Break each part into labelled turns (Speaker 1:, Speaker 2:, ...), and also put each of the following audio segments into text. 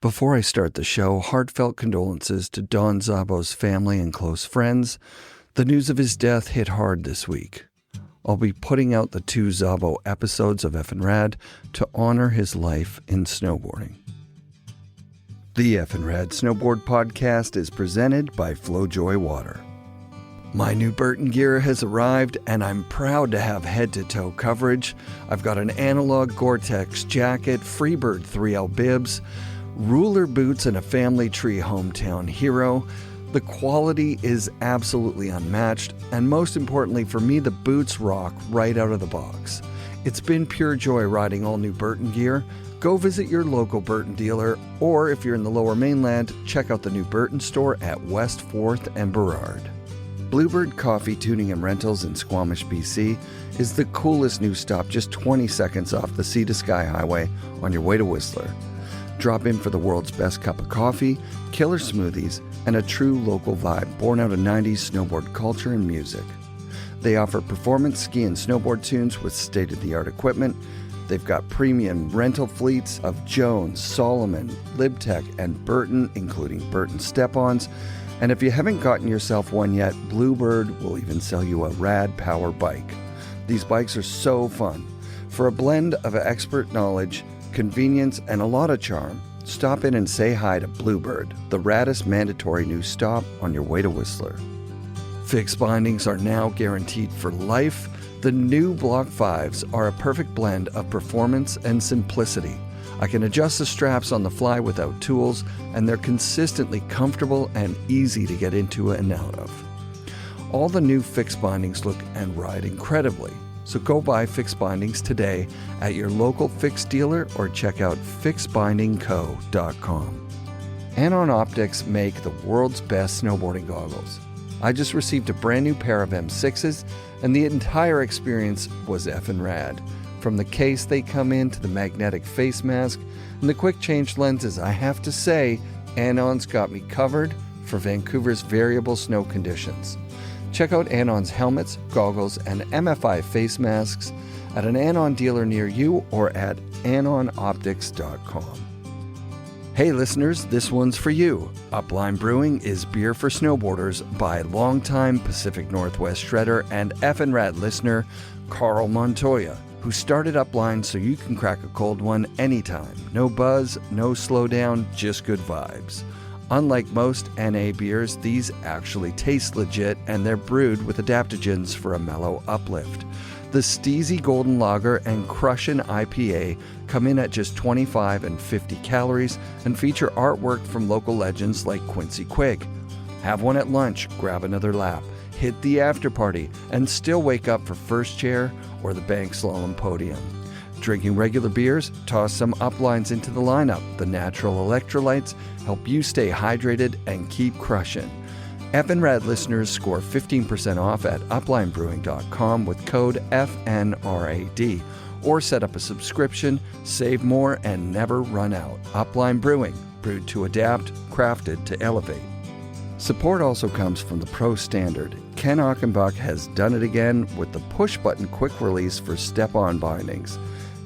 Speaker 1: Before I start the show, heartfelt condolences to Don Szabo's family and close friends. The news of his death hit hard this week. I'll be putting out the 2 Szabo episodes of FNRad to honor his life in snowboarding. The FNRad Snowboard Podcast is presented by FlowJoy Water. My new Burton gear has arrived, and I'm proud to have head-to-toe coverage. I've got an analog Gore-Tex jacket, Freebird 3L bibs, ruler boots, and a family tree hometown hero. The quality is absolutely unmatched, and most importantly for me, the boots rock right out of the box. It's been pure joy riding all new Burton gear. Go visit your local Burton dealer, or if you're in the Lower Mainland, check out the new Burton store at West 4th and Burrard. Bluebird Coffee Tuning and Rentals in Squamish, BC is the coolest new stop just 20 seconds off the Sea to Sky Highway on your way to Whistler. Drop in for the world's best cup of coffee, killer smoothies, and a true local vibe born out of 90s snowboard culture and music. They offer performance ski and snowboard tunes with state-of-the-art equipment. They've got premium rental fleets of Jones, Solomon, Libtech, and Burton, including Burton step-ons. And if you haven't gotten yourself one yet, Bluebird will even sell you a rad power bike. These bikes are so fun. For a blend of expert knowledge, convenience, and a lot of charm, stop in and say hi to Bluebird, the raddest mandatory new stop on your way to Whistler. Fixed bindings are now guaranteed for life. The new Block 5s are a perfect blend of performance and simplicity. I can adjust the straps on the fly without tools, and they're consistently comfortable and easy to get into and out of. All the new fixed bindings look and ride incredibly, so go buy fixed bindings today at your local fixed dealer or check out fixedbindingco.com. Anon Optics make the world's best snowboarding goggles. I just received a brand new pair of M6s, and the entire experience was FNRad. From the case they come in to the magnetic face mask and the quick change lenses, I have to say, Anon's got me covered for Vancouver's variable snow conditions. Check out Anon's helmets, goggles, and MFI face masks at an Anon dealer near you or at AnonOptics.com. Hey listeners, this one's for you. Upline Brewing is beer for snowboarders by longtime Pacific Northwest shredder and FNRad listener Carl Montoya, who started Upline so you can crack a cold one anytime. No buzz, no slowdown, just good vibes. Unlike most NA beers, these actually taste legit, and they're brewed with adaptogens for a mellow uplift. The Steezy Golden Lager and Crushin' IPA come in at just 25 and 50 calories and feature artwork from local legends like Quincy Quigg. Have one at lunch, grab another lap, hit the after party, and still wake up for first chair or the bank slalom podium. Drinking regular beers, toss some uplines into the lineup. The natural electrolytes help you stay hydrated and keep crushing. FNRad listeners score 15% off at uplinebrewing.com with code FNRAD, or set up a subscription, save more, and never run out. Upline Brewing, brewed to adapt, crafted to elevate. Support also comes from the Pro Standard. Ken Achenbach has done it again with the push-button quick release for step-on bindings.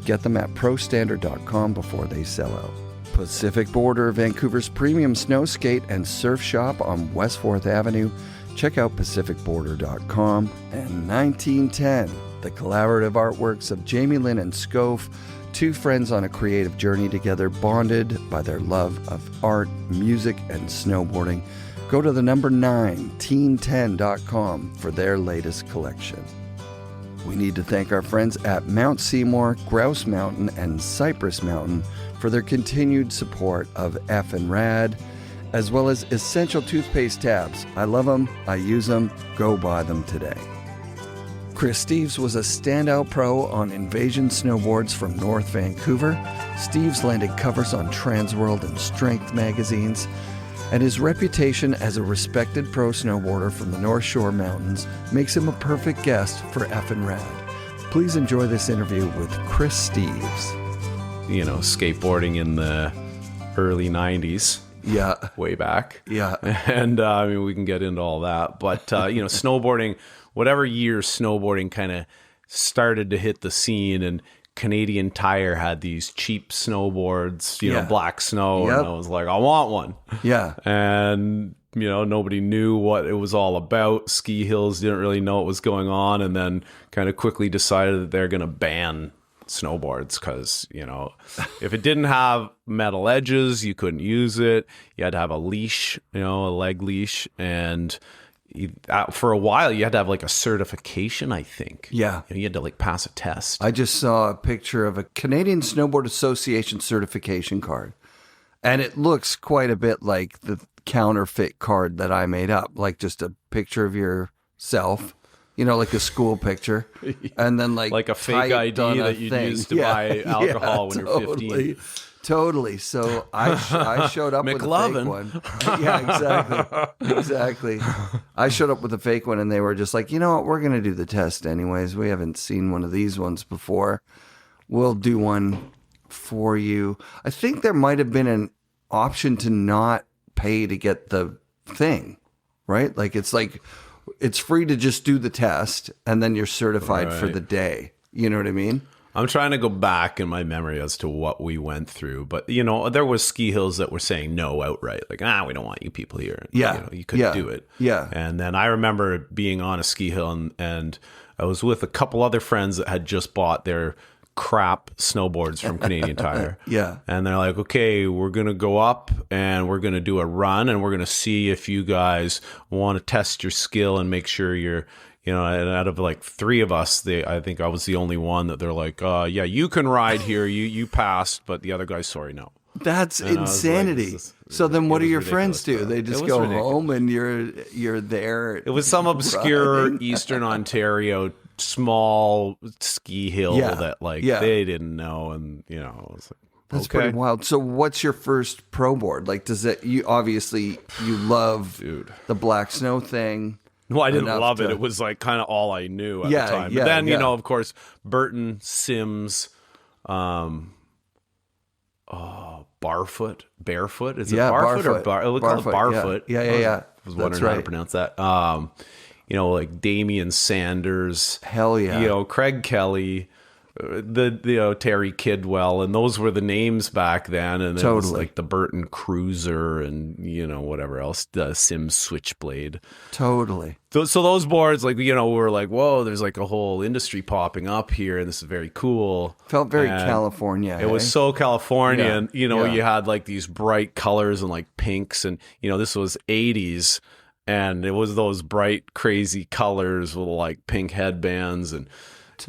Speaker 1: Get them at prostandard.com before they sell out. Pacific Border, Vancouver's premium snow skate and surf shop on West 4th Avenue. Check out pacificborder.com. And 1910, the collaborative artworks of Jamie Lynn and Scof, two friends on a creative journey together, bonded by their love of art, music, and snowboarding. Go to the number 9, teen10.com for their latest collection. We need to thank our friends at Mount Seymour, Grouse Mountain, and Cypress Mountain for their continued support of FNRad, as well as essential toothpaste tabs. I love them, I use them, go buy them today. Chris Steeves was a standout pro on Invasion Snowboards from North Vancouver. Steeves landed covers on Transworld and Strength magazines, and his reputation as a respected pro snowboarder from the North Shore Mountains makes him a perfect guest for FNRad. Please enjoy this interview with Chris Steeves.
Speaker 2: You know, skateboarding in the early 90s.
Speaker 1: Yeah.
Speaker 2: Way back.
Speaker 1: Yeah.
Speaker 2: And I mean, we can get into all that. But, you know, snowboarding, whatever year snowboarding kind of started to hit the scene and Canadian Tire had these cheap snowboards, you know, black snow. And I was like, I want one.
Speaker 1: Yeah.
Speaker 2: And, you know, nobody knew what it was all about. Ski Hills didn't really know what was going on, and then kind of quickly decided that they're going to ban snowboards because, you know, if it didn't have metal edges, you couldn't use it. You had to have a leash, you know, a leg leash. And for a while, you had to have like a certification, I think.
Speaker 1: Yeah.
Speaker 2: You had to like pass a test.
Speaker 1: I just saw a picture of a Canadian Snowboard Association certification card. And it looks quite a bit like the counterfeit card that I made up, like just a picture of yourself, you know, like a school picture, and then like
Speaker 2: a fake ID that you'd use to buy alcohol when you're 15.
Speaker 1: Totally. So I showed up with a fake one. Yeah, exactly. I showed up with a fake one, and they were just like, you know what, we're going to do the test anyways. We haven't seen one of these ones before. We'll do one for you. I think there might have been an option to not pay to get the thing, right? Like it's free to just do the test, and then you're certified for the day. You know what I mean?
Speaker 2: I'm trying to go back in my memory as to what we went through, but you know, there was ski hills that were saying no outright, like, we don't want you people here.
Speaker 1: Yeah,
Speaker 2: you know, you couldn't do it.
Speaker 1: Yeah,
Speaker 2: and then I remember being on a ski hill, and I was with a couple other friends that had just bought their crap snowboards from Canadian Tire.
Speaker 1: Yeah, and
Speaker 2: they're like, okay, we're gonna go up and we're gonna do a run, and we're gonna see if you guys want to test your skill and make sure you're. You know, and out of like three of us, I think I was the only one that they're like, yeah, you can ride here. You passed, but the other guy's sorry, no.
Speaker 1: That's insanity. Like, so then what do your friends do? They just go home and you're there.
Speaker 2: It was some obscure Eastern Ontario small ski hill that like they didn't know. And, you know, it was like,
Speaker 1: that's pretty wild. So what's your first pro board? Like, you love the black snow thing.
Speaker 2: Well, I didn't love it. It was like kind of all I knew at the time. But then, you know, of course, Burton, Sims, Barefoot. Is it Barefoot or Barefoot? Call it Barefoot.
Speaker 1: Yeah.
Speaker 2: I was wondering how to pronounce that. You know, like Damian Sanders.
Speaker 1: Hell yeah.
Speaker 2: You know, Craig Kelly. Terry Kidwell, and those were the names back then, and it was like the Burton Cruiser, and you know whatever else, the Sims Switchblade.
Speaker 1: Totally.
Speaker 2: So those boards, like you know, were like, whoa, there's like a whole industry popping up here, and this is very cool.
Speaker 1: Felt very California.
Speaker 2: It was so California, and you know, you had like these bright colors and like pinks, and you know, this was '80s. And it was those bright, crazy colors with like pink headbands and.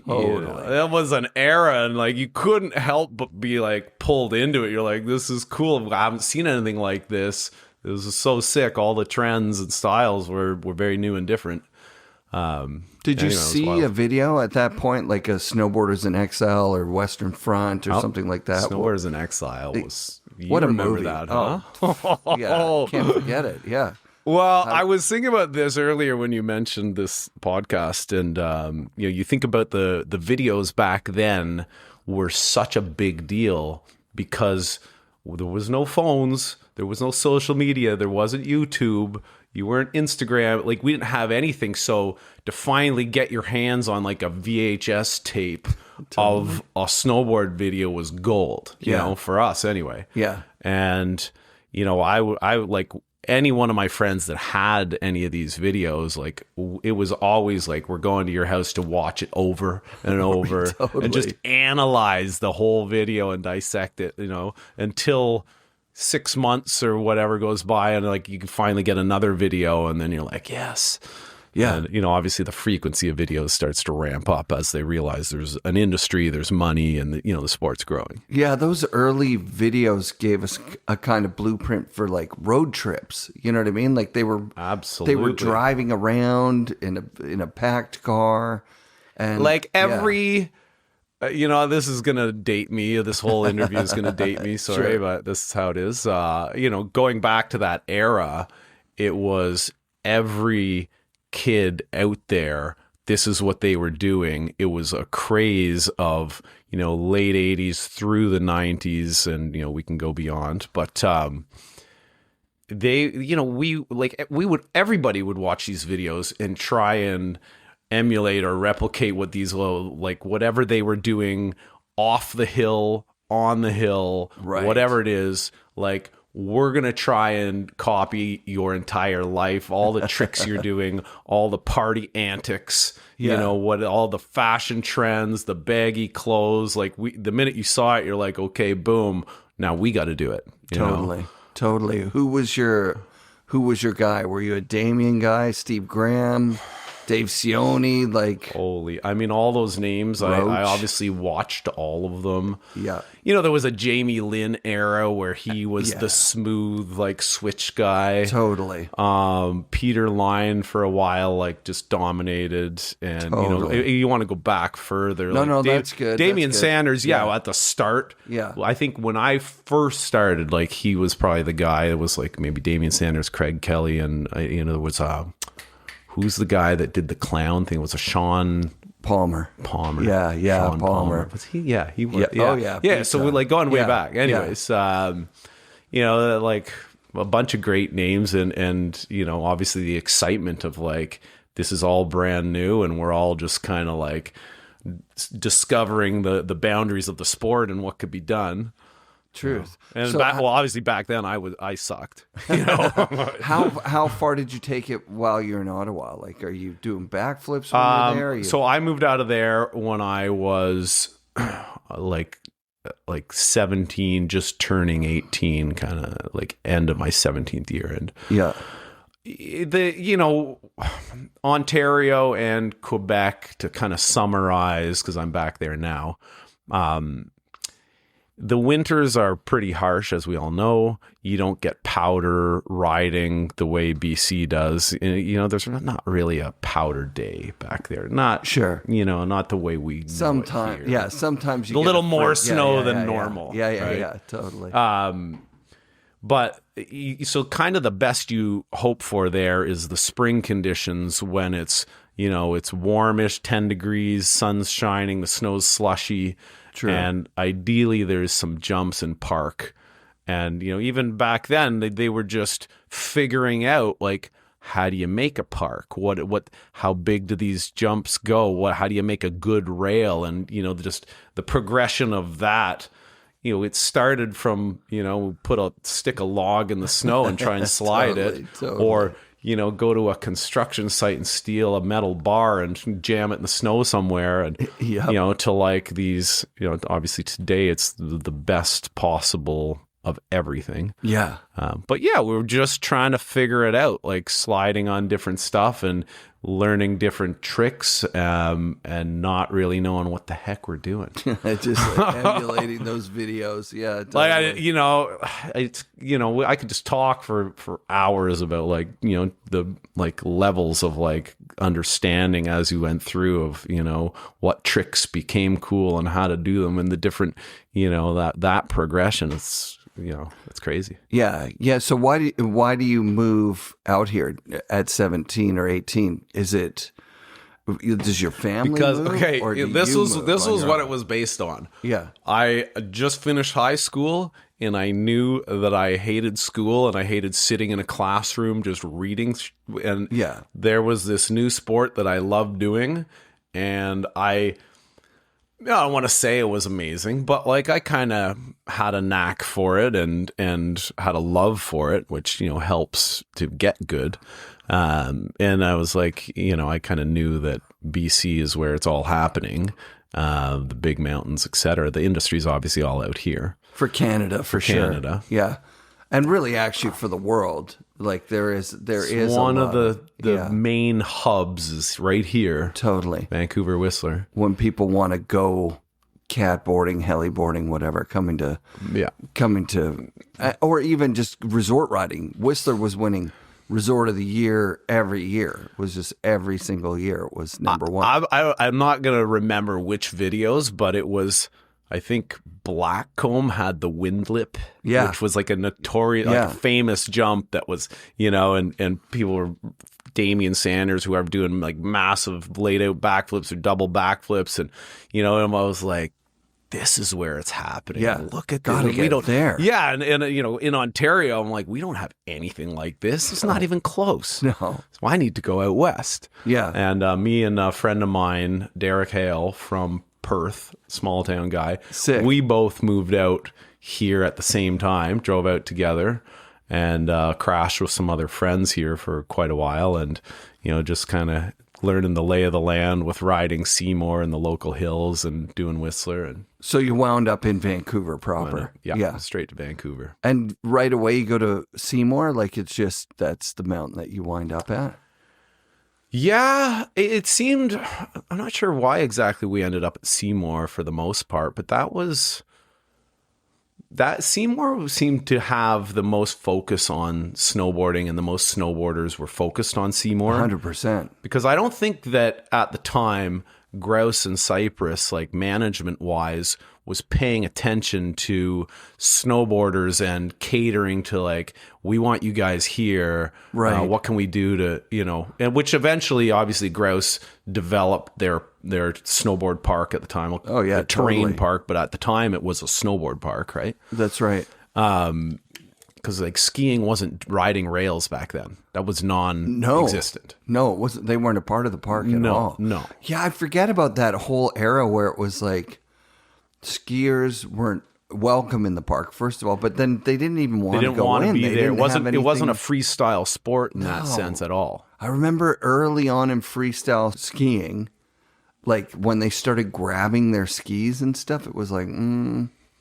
Speaker 1: Totally.
Speaker 2: You know, that was an era, and like you couldn't help but be like pulled into it. You're like, this is cool. I haven't seen anything like this. It was so sick. All the trends and styles were very new and different.
Speaker 1: Did you see a video at that point, like a Snowboarders in Exile or Western Front or something like that?
Speaker 2: Snowboarders in Exile was.
Speaker 1: What a movie!
Speaker 2: That, huh?
Speaker 1: Yeah, can't forget it. Yeah.
Speaker 2: Well, I was thinking about this earlier when you mentioned this podcast, and you know, you think about the videos back then were such a big deal because there was no phones, there was no social media, there wasn't YouTube, you weren't Instagram, like we didn't have anything. So to finally get your hands on like a VHS tape of a snowboard video was gold, you know, for us anyway.
Speaker 1: Yeah, and
Speaker 2: you know, I like. Any one of my friends that had any of these videos, like it was always like we're going to your house to watch it over and over and just analyze the whole video and dissect it, you know, until 6 months or whatever goes by and like you can finally get another video and then you're like, yes. Yeah. And, you know, obviously the frequency of videos starts to ramp up as they realize there's an industry, there's money, and, you know, the sport's growing.
Speaker 1: Yeah, those early videos gave us a kind of blueprint for like road trips. You know what I mean? Like they were driving around in a packed car. And
Speaker 2: like every... you know, this is going to date me. This whole interview is going to date me. Sorry, but this is how it is. You know, going back to that era, it was every kid out there, this is what they were doing. It was a craze of, you know, late 80s through the 90s, and, you know, we can go beyond. But they, you know, everybody would watch these videos and try and emulate or replicate what these, like, whatever they were doing off the hill, on the hill,
Speaker 1: Right.
Speaker 2: whatever it is, like, we're going to try and copy your entire life, all the tricks you're doing, all the party antics, you know, all the fashion trends, the baggy clothes. Like, the minute you saw it, you're like, okay, boom, now we got to do it. You know?
Speaker 1: Totally. Who was your guy? Were you a Damien guy, Steve Graham, Dave Sione? Like,
Speaker 2: holy, I mean, all those names, I obviously watched all of them.
Speaker 1: Yeah.
Speaker 2: You know, there was a Jamie Lynn era where he was the smooth, like, switch guy.
Speaker 1: Totally.
Speaker 2: Peter Line for a while, like, just dominated. And, you know, you want to go back further.
Speaker 1: No, that's good.
Speaker 2: Damian Sanders, at the start.
Speaker 1: Yeah.
Speaker 2: I think when I first started, like, he was probably the guy that was, like, maybe Damian Sanders, Craig Kelly, and, you know, there was who's the guy that did the clown thing? It was a Sean
Speaker 1: Palmer. Yeah,
Speaker 2: Sean
Speaker 1: Palmer.
Speaker 2: Was he? Yeah, he was.
Speaker 1: Yeah.
Speaker 2: Yeah, so we're like going way back. Anyways, you know, like a bunch of great names and, you know, obviously the excitement of like, this is all brand new and we're all just kind of like discovering the boundaries of the sport and what could be done.
Speaker 1: Truth.
Speaker 2: And so obviously back then I sucked. You know,
Speaker 1: how far did you take it while you're in Ottawa? Like, are you doing backflips when you're there?
Speaker 2: So I moved out of there when I was like 17, just turning 18, kind of like end of my 17th year. And you know, Ontario and Quebec, to kind of summarize, because I'm back there now. The winters are pretty harsh, as we all know. You don't get powder riding the way BC does. You know, there's not really a powder day back there. Not
Speaker 1: sure.
Speaker 2: You know, not the way we
Speaker 1: sometimes. Yeah, sometimes you
Speaker 2: get a little more
Speaker 1: right?
Speaker 2: snow than normal.
Speaker 1: Yeah, totally.
Speaker 2: But so kind of the best you hope for there is the spring conditions when it's, you know, it's warmish, 10 degrees, sun's shining, the snow's slushy. True. And ideally there's some jumps in park. And, you know, even back then they were just figuring out, like, how do you make a park? How big do these jumps go? How do you make a good rail? And, you know, just the progression of that, you know, it started from, you know, stick a log in the snow and try and slide
Speaker 1: totally.
Speaker 2: Or, you know, go to a construction site and steal a metal bar and jam it in the snow somewhere. And, you know, to like these, you know, obviously today it's the best possible of everything.
Speaker 1: Yeah.
Speaker 2: But yeah, we were just trying to figure it out, like sliding on different stuff and learning different tricks, and not really knowing what the heck we're doing.
Speaker 1: Just like emulating those videos. Yeah. Totally.
Speaker 2: Like, I could just talk for hours about, like, you know, the like levels of like understanding as you went through of, you know, what tricks became cool and how to do them and the different, you know, that progression. It's, you know, it's crazy.
Speaker 1: Yeah. So why do you move out here at 17 or 18? Is it, does your family move, or
Speaker 2: this was what it was based on.
Speaker 1: Yeah.
Speaker 2: I just finished high school and I knew that I hated school and I hated sitting in a classroom just reading. And there was this new sport that I loved doing, and I don't want to say it was amazing, but like I kind of had a knack for it and had a love for it, which, you know, helps to get good. And I was like, you know, I kind of knew that BC is where it's all happening, the big mountains, etc. The industry's obviously all out here.
Speaker 1: For Canada, for sure.
Speaker 2: Canada.
Speaker 1: Yeah. And really actually for the world. Like there is
Speaker 2: one of the main hubs is right here.
Speaker 1: Totally.
Speaker 2: Vancouver Whistler.
Speaker 1: When people want to go catboarding, heliboarding, whatever, coming to or even just resort riding. Whistler was winning Resort of the Year every year. It was just every single year it was number one.
Speaker 2: I'm not going to remember which videos, but it was, I think Blackcomb had the Windlip, which was like a notorious, like famous jump that was, you know, and people were, Damian Sanders, who are doing like massive laid out backflips or double backflips. And, you know, and I was like, this is where it's happening.
Speaker 1: Yeah.
Speaker 2: Look at
Speaker 1: that. We don't there.
Speaker 2: Yeah. And, you know, in Ontario, I'm like, we don't have anything like this. It's not even close.
Speaker 1: No.
Speaker 2: So I need to go out west.
Speaker 1: Yeah.
Speaker 2: And me and a friend of mine, Derek Hale from Perth, small town guy.
Speaker 1: Sick.
Speaker 2: We both moved out here at the same time, drove out together, and crashed with some other friends here for quite a while, and just kind of learning the lay of the land with riding Seymour and the local hills and doing Whistler. And
Speaker 1: So you wound up in Vancouver proper.
Speaker 2: yeah, straight to Vancouver.
Speaker 1: And right away you go to Seymour, like that's the mountain that you wind up at?
Speaker 2: Yeah, it seemed, I'm not sure why exactly we ended up at Seymour for the most part, but that Seymour seemed to have the most focus on snowboarding, and the most snowboarders were focused on Seymour.
Speaker 1: 100%.
Speaker 2: Because I don't think that at the time, Grouse and Cypress, like management-wise, was paying attention to snowboarders and catering to like, we want you guys here.
Speaker 1: Right.
Speaker 2: What can we do to, and which eventually, obviously, Grouse developed their snowboard park at the time.
Speaker 1: Oh, yeah,
Speaker 2: a terrain
Speaker 1: totally.
Speaker 2: park, but at the time it was a snowboard park, right?
Speaker 1: That's right.
Speaker 2: Because like skiing wasn't riding rails back then. That was non-existent.
Speaker 1: No, it wasn't. They weren't a part of the park at all.
Speaker 2: No.
Speaker 1: Yeah, I forget about that whole era where it was like skiers weren't welcome in the park, first of all, but then they didn't even want to go in.
Speaker 2: Be
Speaker 1: They
Speaker 2: there.
Speaker 1: didn't have
Speaker 2: It wasn't a
Speaker 1: anything-
Speaker 2: freestyle sport in that
Speaker 1: No.
Speaker 2: sense at all.
Speaker 1: I remember early on in freestyle skiing, like when they started grabbing their skis and stuff, it was like, I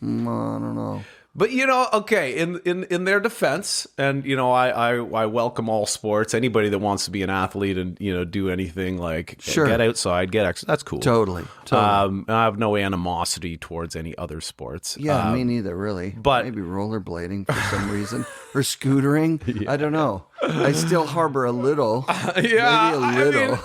Speaker 1: don't know.
Speaker 2: But okay, in their defense, and I welcome all sports. Anybody that wants to be an athlete and do anything, like
Speaker 1: Sure.
Speaker 2: get outside, get exercise. That's cool.
Speaker 1: Totally.
Speaker 2: I have no animosity towards any other sports.
Speaker 1: Yeah, me neither, really.
Speaker 2: but-
Speaker 1: maybe rollerblading for some reason, or scootering. I don't know. I still harbor a little.
Speaker 2: Yeah,
Speaker 1: maybe a little.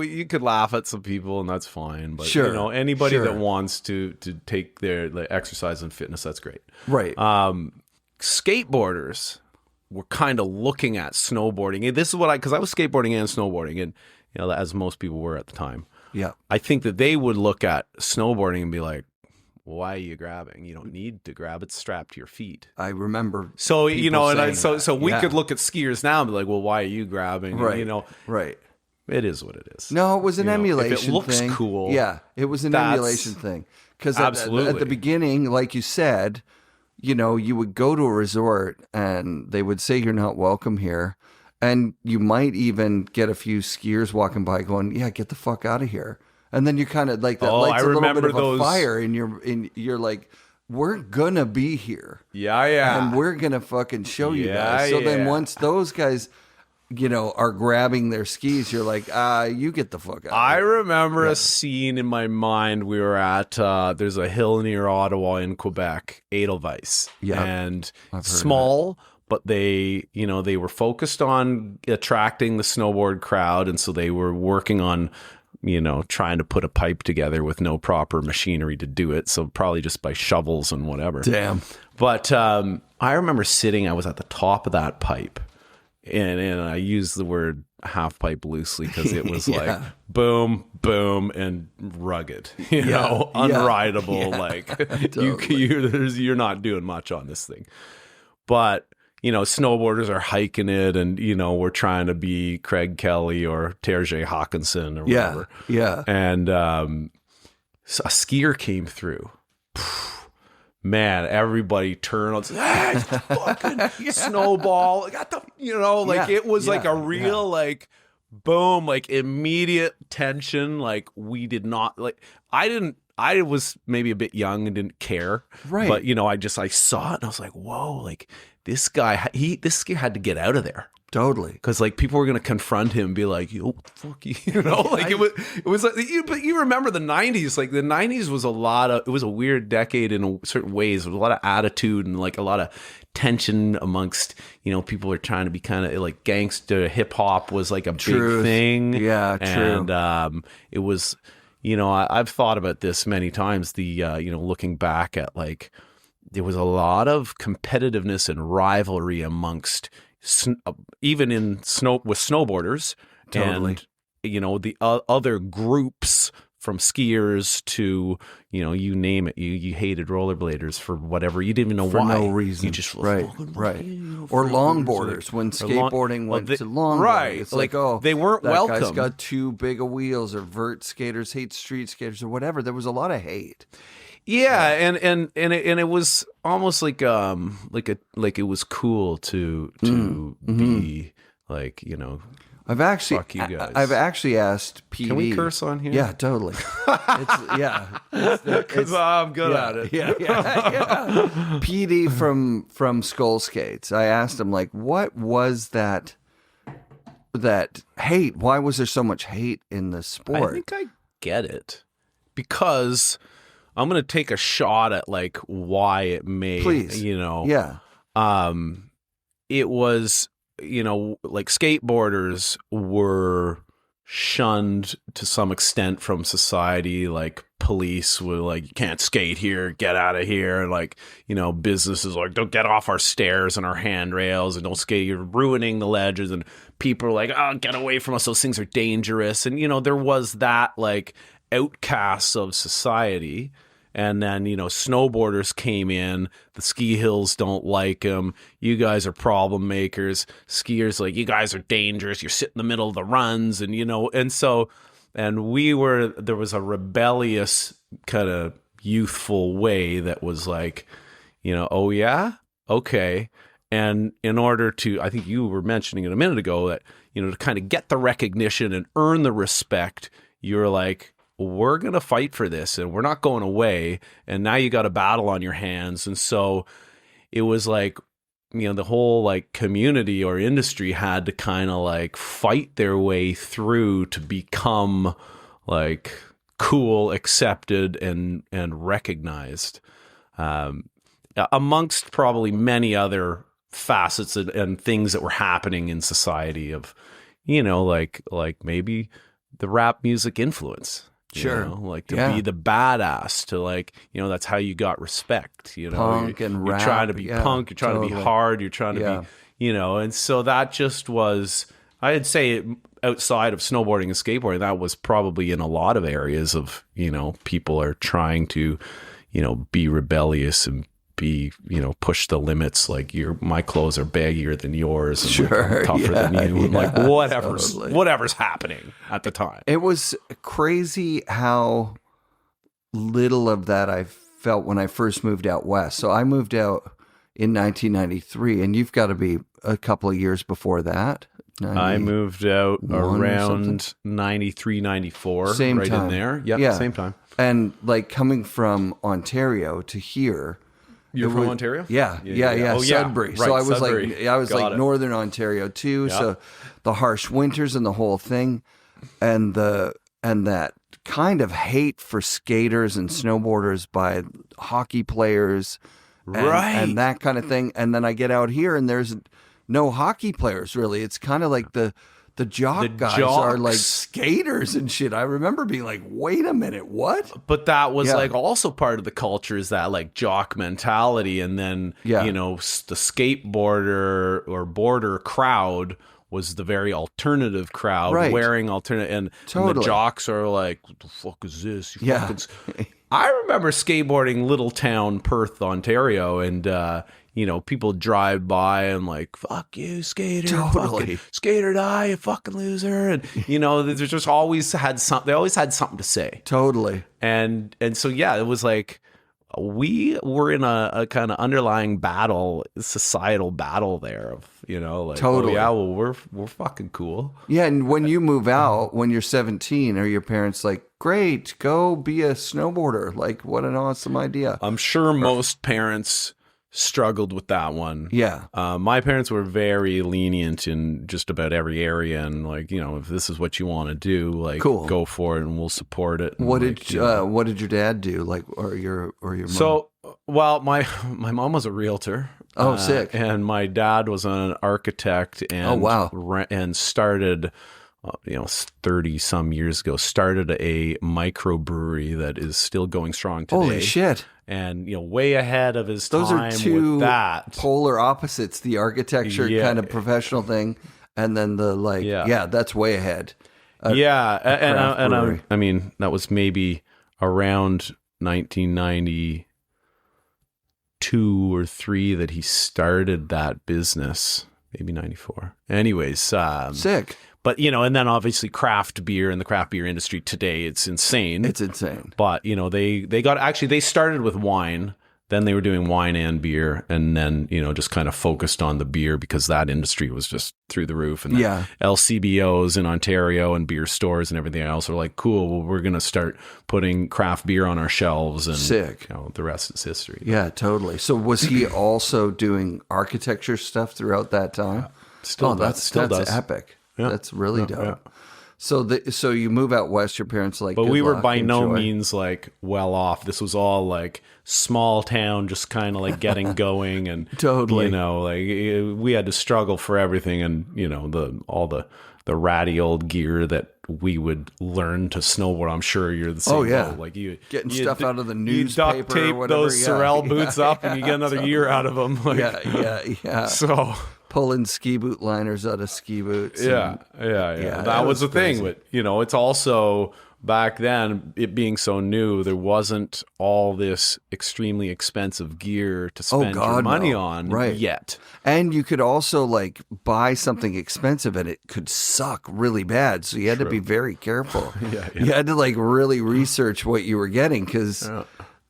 Speaker 2: You could laugh at some people and that's fine, but
Speaker 1: Sure,
Speaker 2: anybody
Speaker 1: sure.
Speaker 2: that wants to take their exercise and fitness, that's great.
Speaker 1: Right.
Speaker 2: Skateboarders were kind of looking at snowboarding, and this is what because I was skateboarding and snowboarding, and as most people were at the time.
Speaker 1: Yeah.
Speaker 2: I think that they would look at snowboarding and be like, why are you grabbing? You don't need to grab, it's strapped to your feet.
Speaker 1: I remember.
Speaker 2: So
Speaker 1: people
Speaker 2: and
Speaker 1: saying
Speaker 2: so
Speaker 1: that.
Speaker 2: we
Speaker 1: Yeah.
Speaker 2: could look at skiers now and be like, well, why are you grabbing?
Speaker 1: Right.
Speaker 2: And,
Speaker 1: Right.
Speaker 2: it is what it is.
Speaker 1: No, it was an emulation
Speaker 2: if it looks
Speaker 1: thing.
Speaker 2: cool,
Speaker 1: Yeah, it was an
Speaker 2: that's-
Speaker 1: emulation thing. Because at the
Speaker 2: Absolutely.
Speaker 1: beginning, like you said, you would go to a resort and they would say you're not welcome here. And you might even get a few skiers walking by going, yeah, get the fuck out of here. And then you kind of like that
Speaker 2: Oh,
Speaker 1: lights
Speaker 2: I
Speaker 1: a little bit
Speaker 2: remember
Speaker 1: of
Speaker 2: those-
Speaker 1: a fire in you're like, we're gonna be here.
Speaker 2: Yeah.
Speaker 1: And we're gonna fucking show you
Speaker 2: Yeah,
Speaker 1: guys. So then
Speaker 2: yeah.
Speaker 1: once those guys, are grabbing their skis, you're like, you get the fuck out.
Speaker 2: I remember a scene in my mind. We were at there's a hill near Ottawa in Quebec, Edelweiss,
Speaker 1: Yeah,
Speaker 2: and
Speaker 1: I've heard
Speaker 2: small, but they were focused on attracting the snowboard crowd, and so they were working on trying to put a pipe together with no proper machinery to do it, so probably just by shovels and whatever.
Speaker 1: Damn.
Speaker 2: But I remember I was at the top of that pipe, and I use the word half pipe loosely because it was
Speaker 1: Yeah.
Speaker 2: like boom, boom, and rugged,
Speaker 1: Yeah.
Speaker 2: unrideable.
Speaker 1: Yeah.
Speaker 2: Like
Speaker 1: Totally.
Speaker 2: you're not doing much on this thing. But snowboarders are hiking it, and we're trying to be Craig Kelly or Terje Hawkinson or whatever.
Speaker 1: Yeah.
Speaker 2: And so a skier came through. Man, everybody turned on. Hey, fucking snowball! I got the,
Speaker 1: Yeah,
Speaker 2: it was like
Speaker 1: yeah,
Speaker 2: a real like boom, like immediate tension. Like we did not like. I was maybe a bit young and didn't care,
Speaker 1: Right.
Speaker 2: But I saw it and I was like, whoa! Like this guy, this skier had to get out of there.
Speaker 1: Totally.
Speaker 2: Because like people were gonna confront him and be like, "Yo, fuck you," like it was like. But you remember the '90s? Like the '90s was it was a weird decade in certain ways. There was a lot of attitude and like a lot of tension amongst people are trying to be kind of like gangster. Hip hop was like a
Speaker 1: Truth.
Speaker 2: big thing.
Speaker 1: Yeah, true.
Speaker 2: And it was. I've thought about this many times. Looking back at like there was a lot of competitiveness and rivalry amongst. Even with snowboarders,
Speaker 1: Totally.
Speaker 2: and the other groups from skiers to, you know, you name it. You hated rollerbladers for whatever. You didn't even know
Speaker 1: for
Speaker 2: why.
Speaker 1: no reason.
Speaker 2: You just
Speaker 1: right. Or longboarders when skateboarding went to longboarding.
Speaker 2: Right.
Speaker 1: It's like, oh,
Speaker 2: they weren't
Speaker 1: that
Speaker 2: welcome.
Speaker 1: guy's got too big of wheels, or vert skaters hate street skaters or whatever. There was a lot of hate.
Speaker 2: Yeah, and it was almost like it was cool to be like, you know,
Speaker 1: I've actually
Speaker 2: fuck you guys.
Speaker 1: I've actually asked PD.
Speaker 2: Can we curse on here?
Speaker 1: Yeah, totally.
Speaker 2: Because I'm good at it.
Speaker 1: Yeah. PD from Skull Skates. I asked him, like, what was that hate? Why was there so much hate in the sport?
Speaker 2: I think I get it, because I'm going to take a shot at like why it made.
Speaker 1: Please.
Speaker 2: You know.
Speaker 1: Yeah.
Speaker 2: It was, you know, like skateboarders were shunned to some extent from society. Like police were like, you can't skate here, get out of here. Like, you know, businesses like, don't get off our stairs and our handrails and don't skate, you're ruining the ledges. And people are like, oh, get away from us, those things are dangerous. And, you know, there was that like outcasts of society. And then, you know, snowboarders came in. The ski hills don't like them. You guys are problem makers. Skiers like, you guys are dangerous. You're sitting in the middle of the runs. And, you know, and so, and there was a rebellious kind of youthful way that was like, you know, oh yeah? Okay. And in order to, I think you were mentioning it a minute ago, that, you know, to kind of get the recognition and earn the respect, you're like, we're going to fight for this and we're not going away. And now you got a battle on your hands. And so it was like, you know, the whole like community or industry had to kind of like fight their way through to become like cool, accepted, and recognized, amongst probably many other facets and things that were happening in society of, you know, like maybe the rap music influence.
Speaker 1: Sure.
Speaker 2: You know, like to be the badass, to like, you know, that's how you got respect, you know,
Speaker 1: punk and
Speaker 2: you're
Speaker 1: rap.
Speaker 2: trying to be punk, you're trying to be hard, you're trying to be, you know, and so that just was, I'd say outside of snowboarding and skateboarding, that was probably in a lot of areas of, you know, people are trying to, you know, be rebellious and be, you know, push the limits. Like my clothes are baggier than yours, and
Speaker 1: sure,
Speaker 2: like, I'm tougher than you, and like whatever's happening at the time.
Speaker 1: It was crazy how little of that I felt when I first moved out west. So I moved out in 1993, and you've got to be a couple of years before that.
Speaker 2: I moved out around 93, 94,
Speaker 1: same
Speaker 2: right
Speaker 1: time.
Speaker 2: in there. Yeah, same time.
Speaker 1: And like coming from Ontario to here.
Speaker 2: You're from Ontario?
Speaker 1: Yeah. Oh, Sudbury.
Speaker 2: Right,
Speaker 1: so I was
Speaker 2: Sudbury.
Speaker 1: I was like northern Ontario too. Yeah. So the harsh winters and the whole thing, and that kind of hate for skaters and snowboarders by hockey players, and that kind of thing. And then I get out here and there's no hockey players really. It's kind of like the jock guys are like skaters and shit. I remember being like, wait a minute, what?
Speaker 2: But that was like also part of the culture, is that like jock mentality. And then, you know, the skateboarder or boarder crowd was the very alternative crowd, wearing alternative. And the jocks are like, what the fuck is this? I remember skateboarding little town Perth, Ontario, and, you know, people drive by and like, fuck you, skater. Fucking, skater die, you fucking loser. And, you know, they just always had something. They always had something to say.
Speaker 1: Totally.
Speaker 2: And so, yeah, it was like, we were in a kind of underlying battle, societal battle there of, you know, like, oh, yeah, well, we're fucking cool.
Speaker 1: Yeah. And when you move out, when you're 17, are your parents like, great, go be a snowboarder? Like, what an awesome idea.
Speaker 2: I'm sure most parents struggled with that one.
Speaker 1: Yeah.
Speaker 2: My parents were very lenient in just about every area, and like, you know, if this is what you want to do, like, go for it and we'll support it.
Speaker 1: What did what did your dad do? Like, or your mom?
Speaker 2: So, well, my mom was a realtor.
Speaker 1: Oh, sick.
Speaker 2: And my dad was an architect, and and started, you know, 30 some years ago, started a microbrewery that is still going strong today.
Speaker 1: Holy shit.
Speaker 2: And, you know, way ahead of his
Speaker 1: Those
Speaker 2: time
Speaker 1: are two
Speaker 2: with that.
Speaker 1: Polar opposites, the architecture kind of professional thing, and then the like, that's way ahead.
Speaker 2: I mean, that was maybe around 1992 or 3 that he started that business. Maybe 94. Anyways,
Speaker 1: sick.
Speaker 2: But, and then obviously craft beer and the craft beer industry today, it's insane.
Speaker 1: It's insane.
Speaker 2: But, they started with wine. Then they were doing wine and beer, and then, just kind of focused on the beer because that industry was just through the roof. And then LCBOs in Ontario and beer stores and everything else are like, cool, well, we're going to start putting craft beer on our shelves. And
Speaker 1: sick.
Speaker 2: The rest is history.
Speaker 1: Yeah, totally. So was he also doing architecture stuff throughout that time? That's epic. Yeah. That's really dope. Yeah. So you move out west, your parents are like,
Speaker 2: but we were by no means like well off. This was all like small town, just kind of like getting going, and
Speaker 1: totally,
Speaker 2: like we had to struggle for everything, and all the ratty old gear that we would learn to snowboard. I'm sure you're the same.
Speaker 1: Oh yeah,
Speaker 2: like you
Speaker 1: getting stuff out of the newspaper,
Speaker 2: you duct tape
Speaker 1: or whatever.
Speaker 2: Those Sorel boots up, and you get another year out of them. Like,
Speaker 1: yeah.
Speaker 2: So.
Speaker 1: Pulling ski boot liners out of ski boots.
Speaker 2: Yeah. That was the thing. But, it's also back then, it being so new, there wasn't all this extremely expensive gear to spend your money on yet.
Speaker 1: And you could also like buy something expensive and it could suck really bad. So you had to be very careful. You had to like really research what you were getting because...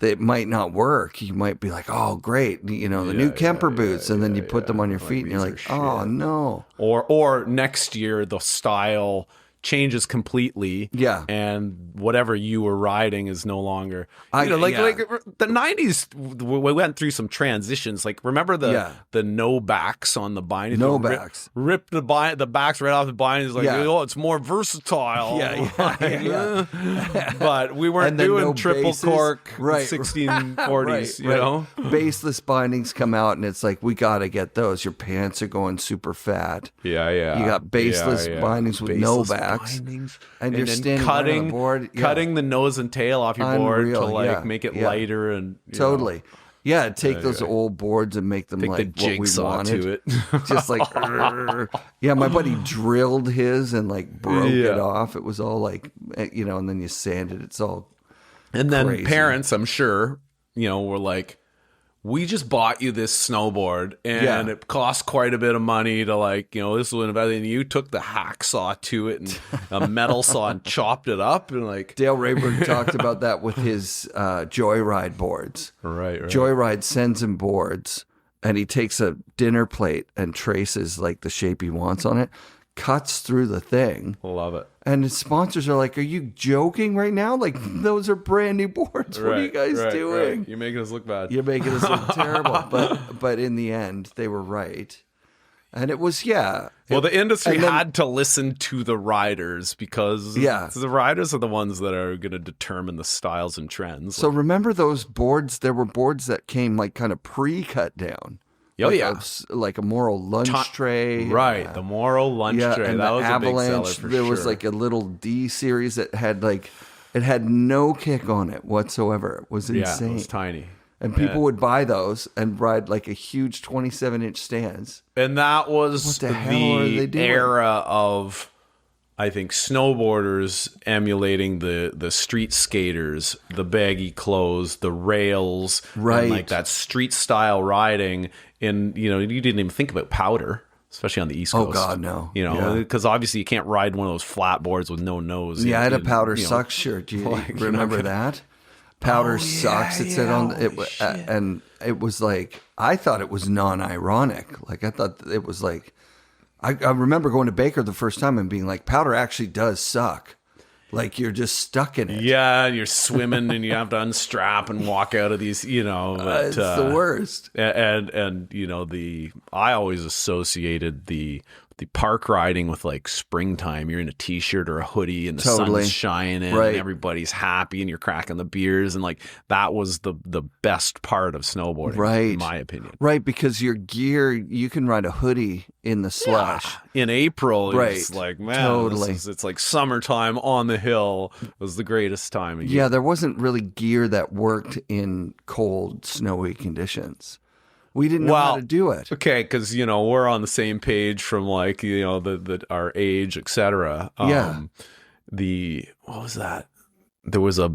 Speaker 1: that might not work. You might be like, oh, great, the new Kemper boots, and then you put them on your feet, and you're like, oh, no.
Speaker 2: Or next year, the style changes completely.
Speaker 1: Yeah.
Speaker 2: And whatever you were riding is no longer, like the 90s, we went through some transitions. Like, remember the no backs on the bindings?
Speaker 1: No backs.
Speaker 2: Rip the backs right off the bindings. Like, it's more versatile. But we weren't doing triple cork 1640s,
Speaker 1: Baseless bindings come out, and it's like, we got to get those. Your pants are going super fat.
Speaker 2: Yeah.
Speaker 1: You got baseless bindings with no backs. And you're standing
Speaker 2: cutting
Speaker 1: on the board,
Speaker 2: cutting the nose and tail off your board to make it lighter and
Speaker 1: totally. Take those old boards and make them like
Speaker 2: the
Speaker 1: what we wanted.
Speaker 2: To it.
Speaker 1: Just like my buddy drilled his and like broke it off. It was all like and then you sand it. It's all
Speaker 2: and then
Speaker 1: crazy.
Speaker 2: Parents, I'm sure, were like, we just bought you this snowboard and it cost quite a bit of money to this was and you took the hacksaw to it and a metal saw and chopped it up and like
Speaker 1: Dale Rayburn talked about that with his Joyride boards.
Speaker 2: Right.
Speaker 1: Joyride sends him boards and he takes a dinner plate and traces like the shape he wants on it, cuts through the thing.
Speaker 2: Love it.
Speaker 1: And his sponsors are like, are you joking right now? Like, those are brand new boards. What are you guys doing?
Speaker 2: You're making us look bad.
Speaker 1: You're making us look terrible. But in the end, they were right. And it was,
Speaker 2: Well, the industry had to listen to the riders because the riders are the ones that are going to determine the styles and trends.
Speaker 1: So remember those boards? There were boards that came like kind of pre-cut down.
Speaker 2: Oh,
Speaker 1: like a Morrow lunch tray.
Speaker 2: Right, the Morrow lunch tray.
Speaker 1: And
Speaker 2: that
Speaker 1: the
Speaker 2: was
Speaker 1: Avalanche,
Speaker 2: a big seller for
Speaker 1: there was like a little D series that had it had no kick on it whatsoever. It was insane.
Speaker 2: Yeah, it was tiny.
Speaker 1: And people would buy those and ride like a huge 27-inch stands.
Speaker 2: And that was the era of, I think, snowboarders emulating the street skaters, the baggy clothes, the rails, and like that street style riding. And you didn't even think about powder, especially on the East Coast.
Speaker 1: Oh God, no!
Speaker 2: Because obviously you can't ride one of those flat boards with no nose.
Speaker 1: Yeah, I had a powder sucks shirt. Do you remember that? Powder sucks. It said on it, and it was like, I thought it was non-ironic. Like I thought it was like, I remember going to Baker the first time and being like, powder actually does suck. Like you're just stuck in it.
Speaker 2: Yeah, you're swimming and you have to unstrap and walk out of these, But,
Speaker 1: it's the worst.
Speaker 2: And I always associated the park riding with like springtime. You're in a t-shirt or a hoodie and the sun's shining and everybody's happy and you're cracking the beers and like that was the best part of snowboarding, in my opinion.
Speaker 1: Right, because your gear, you can ride a hoodie in the slush.
Speaker 2: Yeah. In April, it's like, man, it's like summertime on the hill was the greatest time of year.
Speaker 1: Yeah, there wasn't really gear that worked in cold, snowy conditions. We didn't know how to do it.
Speaker 2: Okay, because we're on the same page from like our age, etc. what was that? There was a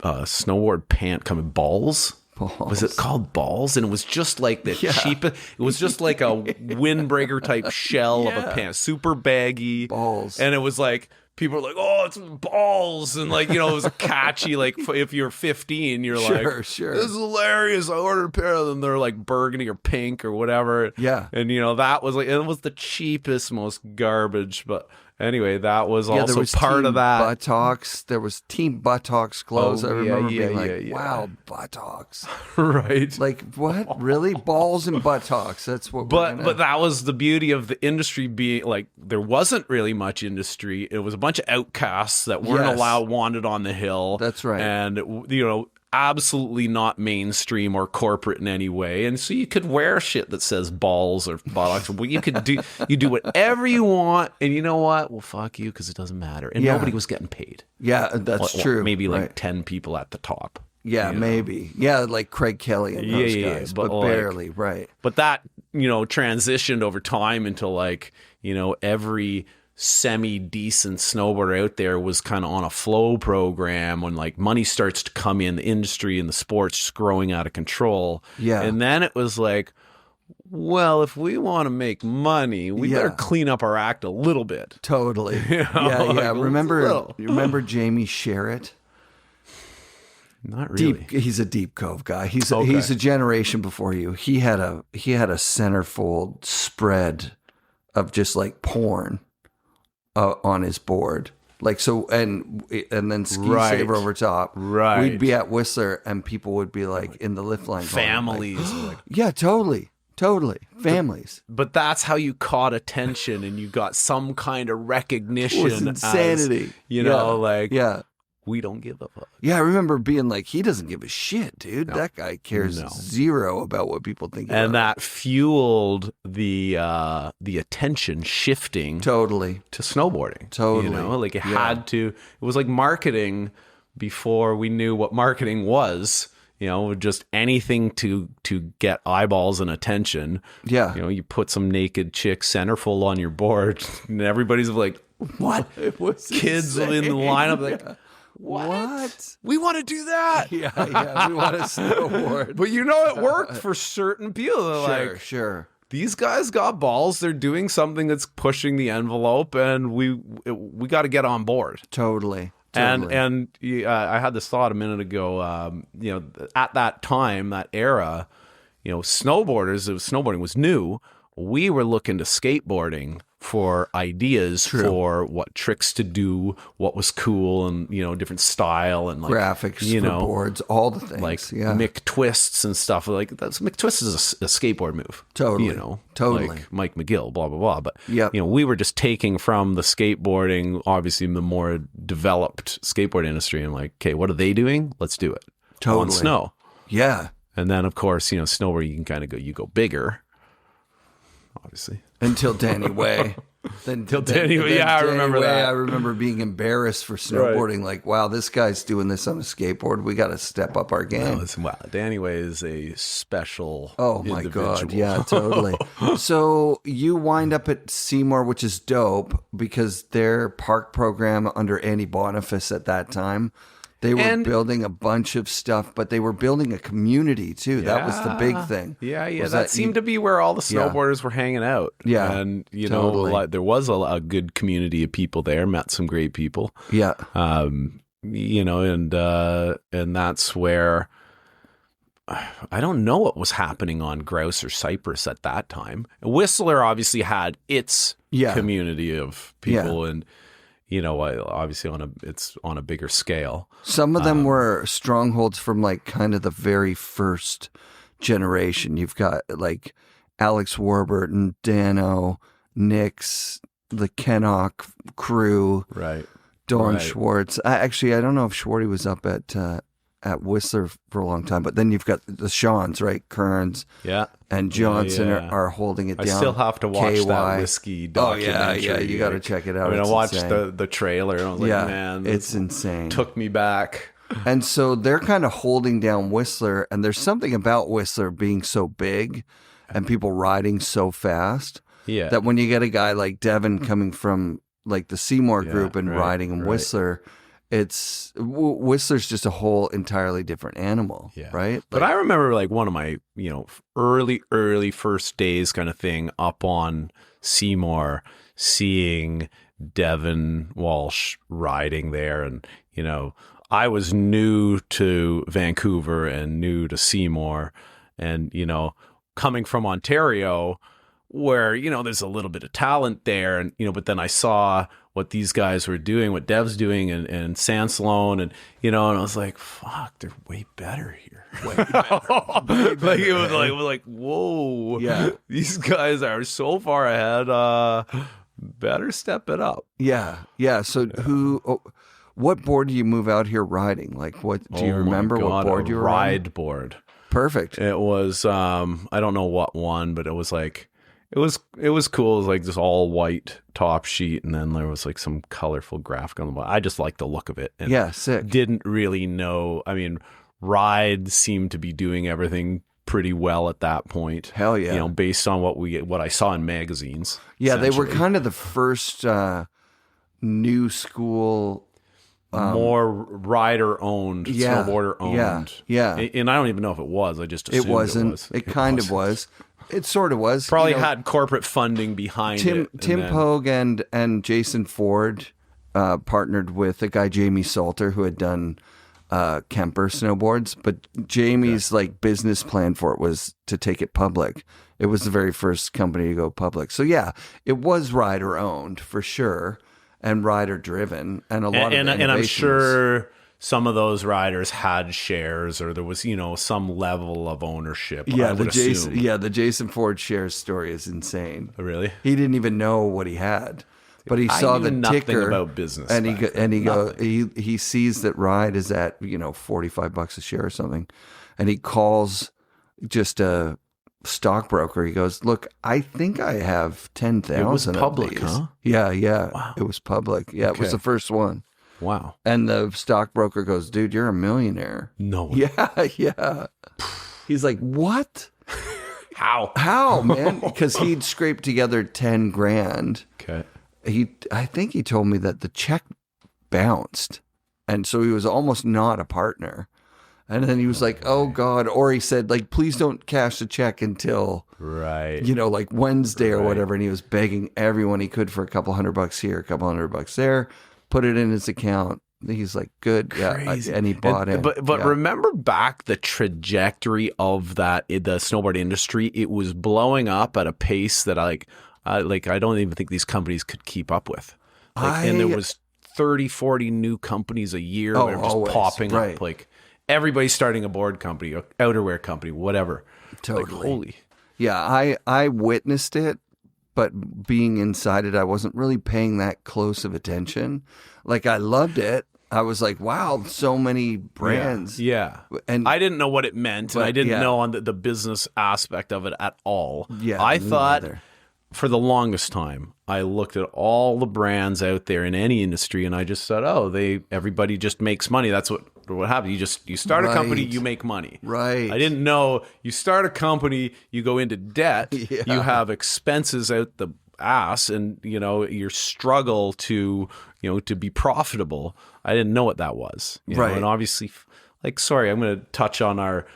Speaker 2: snowboard pant coming, Balls. Was it called Balls? And it was just like the cheapest. It was just like a windbreaker type shell of a pant, super baggy.
Speaker 1: Balls.
Speaker 2: And it was like, people were like, oh, it's Balls. And like, it was catchy. Like if you're 15, you're like,
Speaker 1: sure.
Speaker 2: This is hilarious. I ordered a pair of them. They're like burgundy or pink or whatever.
Speaker 1: Yeah.
Speaker 2: And that was like, it was the cheapest, most garbage. But anyway, that was also
Speaker 1: there was
Speaker 2: part of that.
Speaker 1: Buttocks. There was Team Buttocks clothes. I remember being like, wow, Buttocks.
Speaker 2: Right.
Speaker 1: Like, what? Really? Balls and Buttocks. That's what
Speaker 2: But that was the beauty of the industry being like, there wasn't really much industry. It was a bunch of outcasts that weren't wanted on the hill.
Speaker 1: That's right.
Speaker 2: And, absolutely not mainstream or corporate in any way. And so you could wear shit that says Balls or Buttocks. You do whatever you want. And you know what? Well, fuck you, because it doesn't matter. And nobody was getting paid.
Speaker 1: Yeah, that's true.
Speaker 2: Maybe like 10 people at the top.
Speaker 1: Yeah, maybe. Yeah, like Craig Kelly and those guys, but barely, right.
Speaker 2: But that, transitioned over time into like, every semi-decent snowboarder out there was kind of on a flow program when like money starts to come in, the industry and the sports growing out of control. Yeah. And then it was like, well, if we want to make money, we better clean up our act a little bit.
Speaker 1: Totally. Remember Jamie Sherritt?
Speaker 2: Not really.
Speaker 1: He's a Deep Cove guy. He's a generation before you. He had a centerfold spread of just like porn on his board, like so, and then ski saver over top. Right, we'd be at Whistler, and people would be like in the lift line,
Speaker 2: families.
Speaker 1: Like, yeah, totally, families.
Speaker 2: But that's how you caught attention, and you got some kind of recognition.
Speaker 1: It was insanity,
Speaker 2: we don't give a fuck.
Speaker 1: Yeah, I remember being like, he doesn't give a shit, dude. No. That guy cares zero about what people think.
Speaker 2: And that fueled the attention shifting
Speaker 1: totally
Speaker 2: to snowboarding.
Speaker 1: Totally.
Speaker 2: Like it had to. It was like marketing before we knew what marketing was. Just anything to get eyeballs and attention. Yeah. You put some naked chick centerfold on your board, and everybody's like, "What?" Kids in the lineup like. What? We want to do that.
Speaker 1: Yeah, we want to snowboard.
Speaker 2: But it worked for certain people.
Speaker 1: Sure.
Speaker 2: These guys got balls. They're doing something that's pushing the envelope, and we got to get on board.
Speaker 1: Totally.
Speaker 2: And I had this thought a minute ago. At that time, that era, snowboarding was new. We were looking to skateboarding for ideas for what tricks to do, what was cool, and different style and like
Speaker 1: graphics, for boards, all the things,
Speaker 2: like Mick twists and stuff. Like Mick twists is a skateboard move,
Speaker 1: totally, totally.
Speaker 2: Like Mike McGill, blah blah blah. But we were just taking from the skateboarding, obviously the more developed skateboard industry, and like, okay, what are they doing? Let's do it.
Speaker 1: Totally.
Speaker 2: On snow,
Speaker 1: yeah.
Speaker 2: And then of course, snowboard, you can kind of go bigger. Obviously,
Speaker 1: until Danny Way.
Speaker 2: Danny Way. I remember that.
Speaker 1: I remember being embarrassed for snowboarding. Right. Like, wow, this guy's doing this on a skateboard. We got to step up our game.
Speaker 2: Wow, Danny Way is a special.
Speaker 1: Oh my god, yeah, totally. So you wind up at Seymour, which is dope because their park program under Andy Boniface at that time. They were building a bunch of stuff, but they were building a community too. That was the big thing.
Speaker 2: Yeah. That seemed to be where all the snowboarders were hanging out. Yeah. And, there was a good community of people there, met some great people.
Speaker 1: Yeah.
Speaker 2: And that's where I don't know what was happening on Grouse or Cypress at that time. Whistler obviously had its community of people and obviously it's on a bigger scale.
Speaker 1: Some of them were strongholds from like kind of the very first generation. You've got like Alex Warburton, Dano, Nix, the Kennock crew,
Speaker 2: right?
Speaker 1: Don Schwartz. I don't know if Schwarty was up at Whistler for a long time, but then you've got the Seans, right? Kearns, and Johnson are holding it down.
Speaker 2: I still have to watch that whiskey documentary.
Speaker 1: Oh yeah, you got to check it out.
Speaker 2: I watched the trailer and I was like, man,
Speaker 1: it's insane.
Speaker 2: Took me back.
Speaker 1: And so they're kind of holding down Whistler, and there's something about Whistler being so big and people riding so fast that when you get a guy like Devin coming from like the Seymour group and riding in Whistler, Whistler's just a whole entirely different animal, right?
Speaker 2: But I remember like one of my, early first days kind of thing up on Seymour, seeing Devin Walsh riding there. And, I was new to Vancouver and new to Seymour, and, coming from Ontario where, there's a little bit of talent there. And, but then I saw what these guys were doing, what Dev's doing and San Salone, and, and I was like, fuck, they're way better here. Way better. Like, it was like, whoa, these guys are so far ahead. Better step it up.
Speaker 1: Yeah. So what board do you move out here riding? Like, what do you remember? What board you were riding?
Speaker 2: Ride board.
Speaker 1: Perfect.
Speaker 2: It was, I don't know what one, but it was like, it was cool. It was like this all white top sheet, and then there was like some colorful graphic on the bottom. I just liked the look of it. And
Speaker 1: sick.
Speaker 2: Didn't really know. I mean, Ride seemed to be doing everything pretty well at that point.
Speaker 1: Hell yeah.
Speaker 2: Based on what I saw in magazines.
Speaker 1: Yeah, they were kind of the first new school.
Speaker 2: More rider-owned, snowboarder-owned.
Speaker 1: Yeah.
Speaker 2: And I don't even know if it was. I just assumed
Speaker 1: it wasn't. It kind of was. It sort of was.
Speaker 2: Probably had corporate funding behind it.
Speaker 1: Tim Pogue and Jason Ford partnered with a guy, Jamie Salter, who had done Kemper snowboards. But Jamie's like business plan for it was to take it public. It was the very first company to go public. So yeah, it was rider owned for sure, and rider driven, and a lot of innovations. And I'm
Speaker 2: sure some of those riders had shares, or there was, some level of ownership.
Speaker 1: Yeah, the Jason Ford shares story is insane.
Speaker 2: Oh, really?
Speaker 1: He didn't even know what he had, but he saw the ticker
Speaker 2: about business,
Speaker 1: and he sees that Ride is at $45 a share or something, and he calls just a stockbroker. He goes, "Look, I think I have 10,000.
Speaker 2: It was public, huh?
Speaker 1: Yeah.
Speaker 2: Wow.
Speaker 1: It was public. Yeah, It was the first one.
Speaker 2: Wow.
Speaker 1: And the stockbroker goes, "Dude, you're a millionaire."
Speaker 2: No.
Speaker 1: Yeah. He's like, "What? How, man?" Because he'd scraped together 10 grand.
Speaker 2: Okay.
Speaker 1: I think he told me that the check bounced, and so he was almost not a partner. And then he was like, "Oh God," or he said, like, "Please don't cash the check until like Wednesday or whatever." And he was begging everyone he could for a couple $100 here, a couple $100 there. Put it in his account. He's like, "Good."
Speaker 2: Crazy.
Speaker 1: Yeah. And he bought it.
Speaker 2: But remember back the trajectory of the snowboard industry, it was blowing up at a pace that I don't even think these companies could keep up with. And there was 30, 40 new companies a year that were just popping up. Like everybody's starting a board company, a outerwear company, whatever.
Speaker 1: Totally.
Speaker 2: Like, holy.
Speaker 1: Yeah, I witnessed it. But being inside it, I wasn't really paying that close of attention. Like, I loved it. I was like, wow, so many brands.
Speaker 2: Yeah.
Speaker 1: And
Speaker 2: I didn't know what it meant, and I didn't know on the business aspect of it at all.
Speaker 1: Yeah,
Speaker 2: I thought for the longest time, I looked at all the brands out there in any industry, and I just said, everybody just makes money. That's what happens. You start a company, you make money.
Speaker 1: Right.
Speaker 2: I didn't know you start a company, you go into debt, you have expenses out the ass, and your struggle to be profitable. I didn't know what that was.
Speaker 1: Right.
Speaker 2: And obviously, I'm going to touch on our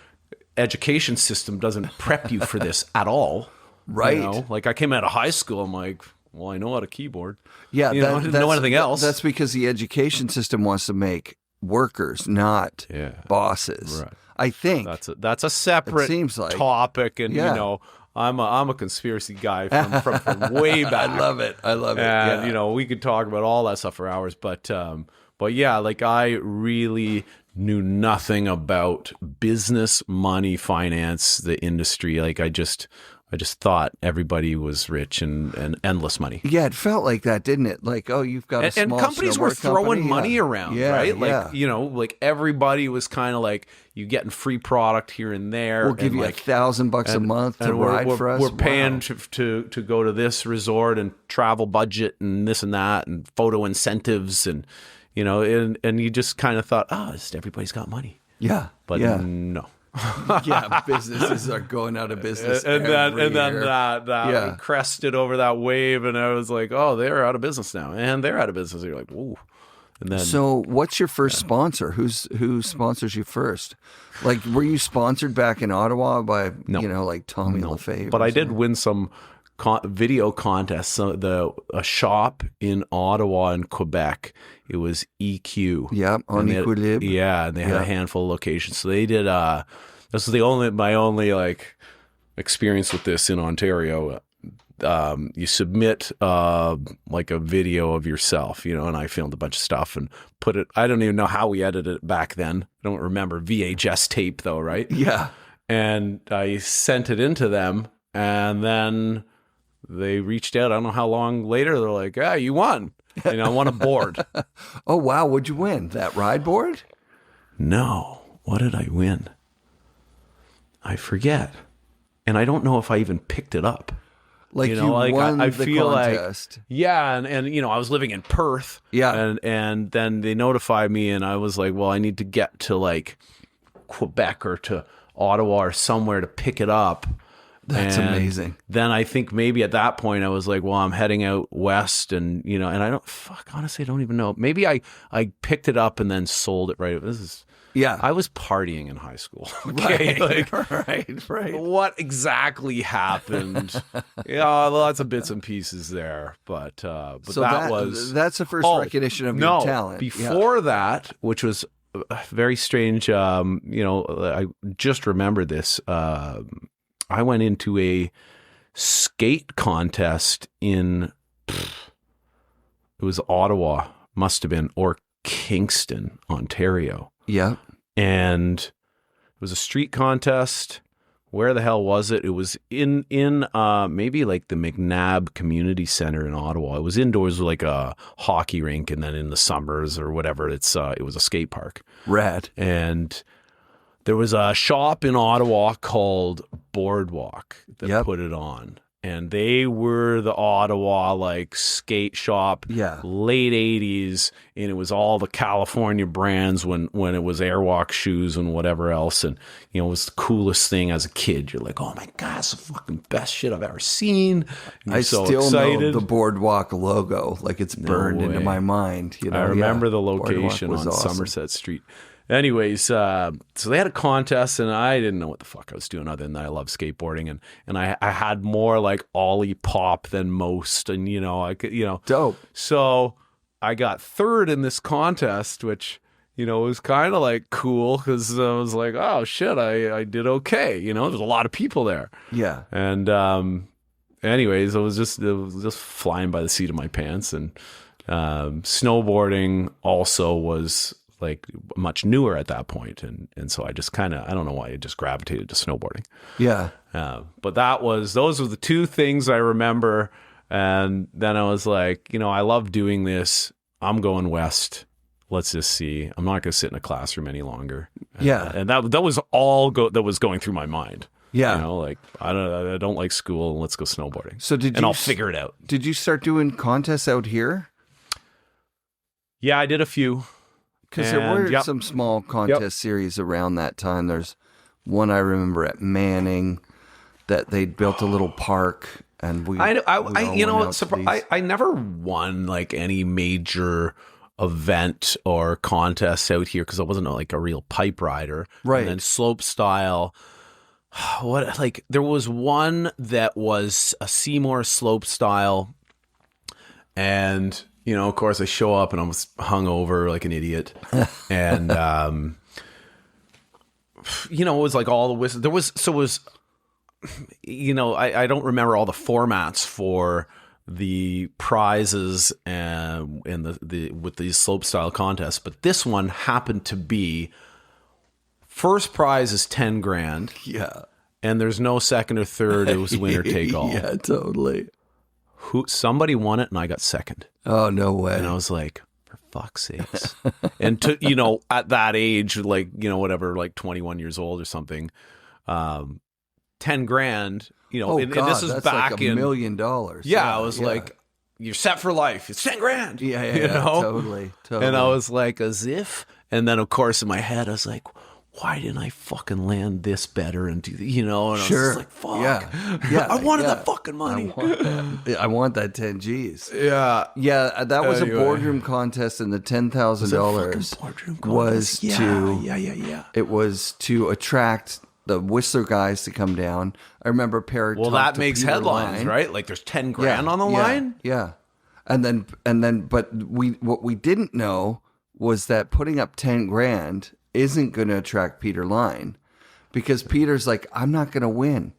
Speaker 2: education system doesn't prep you for this at all.
Speaker 1: Right.
Speaker 2: Like I came out of high school, I'm like, well, I know how to keyboard.
Speaker 1: Yeah.
Speaker 2: I didn't know anything else.
Speaker 1: That's because the education system wants to make workers, not bosses. Right. I think
Speaker 2: that's a separate topic, and I'm a conspiracy guy from way back.
Speaker 1: I love it.
Speaker 2: And we could talk about all that stuff for hours, but yeah, like I really knew nothing about business, money, finance, the industry. Like I just thought everybody was rich and endless money.
Speaker 1: Yeah, it felt like that, didn't it? Like, you've got a small
Speaker 2: and companies were throwing money around, right? Like, like everybody was kind of like, you getting free product here and there.
Speaker 1: We'll give you $1,000 a month to ride for us.
Speaker 2: We're paying to go to this resort and travel budget and this and that and photo incentives and you just kind of thought, everybody's got money.
Speaker 1: Yeah,
Speaker 2: but no.
Speaker 1: Yeah, businesses are going out of business.
Speaker 2: and then
Speaker 1: year.
Speaker 2: that crested over that wave, and I was like, oh, they're out of business now, and they're out of business. And you're like, whoa. And then,
Speaker 1: so what's your first sponsor? Who sponsors you first? Like, were you sponsored back in Ottawa by like Tommy LaFave?
Speaker 2: But I did win some video contests. So a shop in Ottawa and Quebec, it was EQ.
Speaker 1: Yeah, on Equilibre.
Speaker 2: Yeah, and they had a handful of locations. So they did. This was my only like experience with this in Ontario. You submit like a video of yourself, and I filmed a bunch of stuff and put it. I don't even know how we edited it back then. I don't remember. VHS tape though, right?
Speaker 1: Yeah.
Speaker 2: And I sent it into them, and then they reached out. I don't know how long later. They're like, "Ah, you won. I won a board."
Speaker 1: Oh wow! What'd you win? That ride board?
Speaker 2: No. What did I win? I forget, and I don't know if I even picked it up.
Speaker 1: Like won
Speaker 2: I
Speaker 1: the
Speaker 2: feel
Speaker 1: contest.
Speaker 2: like, yeah, and I was living in Perth, and then they notified me, and I was like, well, I need to get to like Quebec or to Ottawa or somewhere to pick it up.
Speaker 1: That's amazing.
Speaker 2: Then I think maybe at that point I was like, well, I'm heading out west, and and I honestly, I don't even know. Maybe I picked it up and then sold it. Right, I was partying in high school. Okay,
Speaker 1: right.
Speaker 2: What exactly happened? Lots of bits and pieces there, but so
Speaker 1: that's the first recognition of your talent.
Speaker 2: Before that, which was very strange. I just remembered this. I went into a skate contest in it was Ottawa, must have been, or Kingston, Ontario.
Speaker 1: Yeah.
Speaker 2: And it was a street contest. Where the hell was it? It was in maybe like the McNabb Community Center in Ottawa. It was indoors with like a hockey rink, and then in the summers or whatever, it was a skate park.
Speaker 1: Rad.
Speaker 2: And there was a shop in Ottawa called Boardwalk that put it on. And they were the Ottawa like skate shop, late 80s, and it was all the California brands when it was Airwalk shoes and whatever else. And it was the coolest thing as a kid. You're like, oh my God, it's the fucking best shit I've ever seen. I
Speaker 1: still know the Boardwalk logo, like it's burned into my mind.
Speaker 2: I remember the location on Somerset Street. Anyways, so they had a contest, and I didn't know what the fuck I was doing other than I love skateboarding, and I had more like ollie pop than most, and I could,
Speaker 1: dope.
Speaker 2: So I got third in this contest, which was kind of like cool because I was like, oh shit, I did okay. There's a lot of people there. Yeah. And anyways, it was just flying by the seat of my pants, and snowboarding also was like much newer at that point, and so I just kind of, I don't know why, I just gravitated to snowboarding. Yeah. But those were the two things I remember, and then I was like, I love doing this. I'm going west. Let's just see. I'm not going to sit in a classroom any longer. And that was all that was going through my mind. Yeah. Like I don't like school. Let's go snowboarding. So I'll figure it out.
Speaker 1: Did you start doing contests out here?
Speaker 2: Yeah, I did a few.
Speaker 1: Because there were some small contest series around that time. There's one I remember at Manning that they built a little park, and
Speaker 2: I never won like any major event or contest out here because I wasn't like a real pipe rider. Right. And then slope style. There was one that was a Seymour slope style, and of course, I show up and I was hungover like an idiot, and it was like all the whistles. I don't remember all the formats for the prizes and the with these slope style contests, but this one happened to be first prize is 10 grand. Yeah, and there's no second or third. It was winner take all.
Speaker 1: Yeah, totally.
Speaker 2: Somebody won it and I got second.
Speaker 1: Oh, no way.
Speaker 2: And I was like, for fuck's sakes. And at that age, like, whatever, like 21 years old or something, 10 grand,
Speaker 1: and this is back like $1 million.
Speaker 2: Yeah, I was like, you're set for life. It's 10 grand.
Speaker 1: Yeah, totally.
Speaker 2: And I was like, as if, and then of course in my head, I was like, why didn't I fucking land this better and do and I was
Speaker 1: Sure.
Speaker 2: just like, fuck.
Speaker 1: Yeah.
Speaker 2: I wanted that fucking money.
Speaker 1: I want that 10 G's.
Speaker 2: Yeah.
Speaker 1: Yeah, that was
Speaker 2: Anyway.
Speaker 1: a boardroom contest, and the $10,000 was to it was to attract the Whistler guys to come down. I remember Parrot.
Speaker 2: Well, that makes
Speaker 1: Peter
Speaker 2: headlines,
Speaker 1: Line.
Speaker 2: right? Like there's 10 grand on the line.
Speaker 1: Yeah. And then, but what we didn't know was that putting up 10 grand isn't going to attract Peter Line, because Peter's like, I'm not going to win.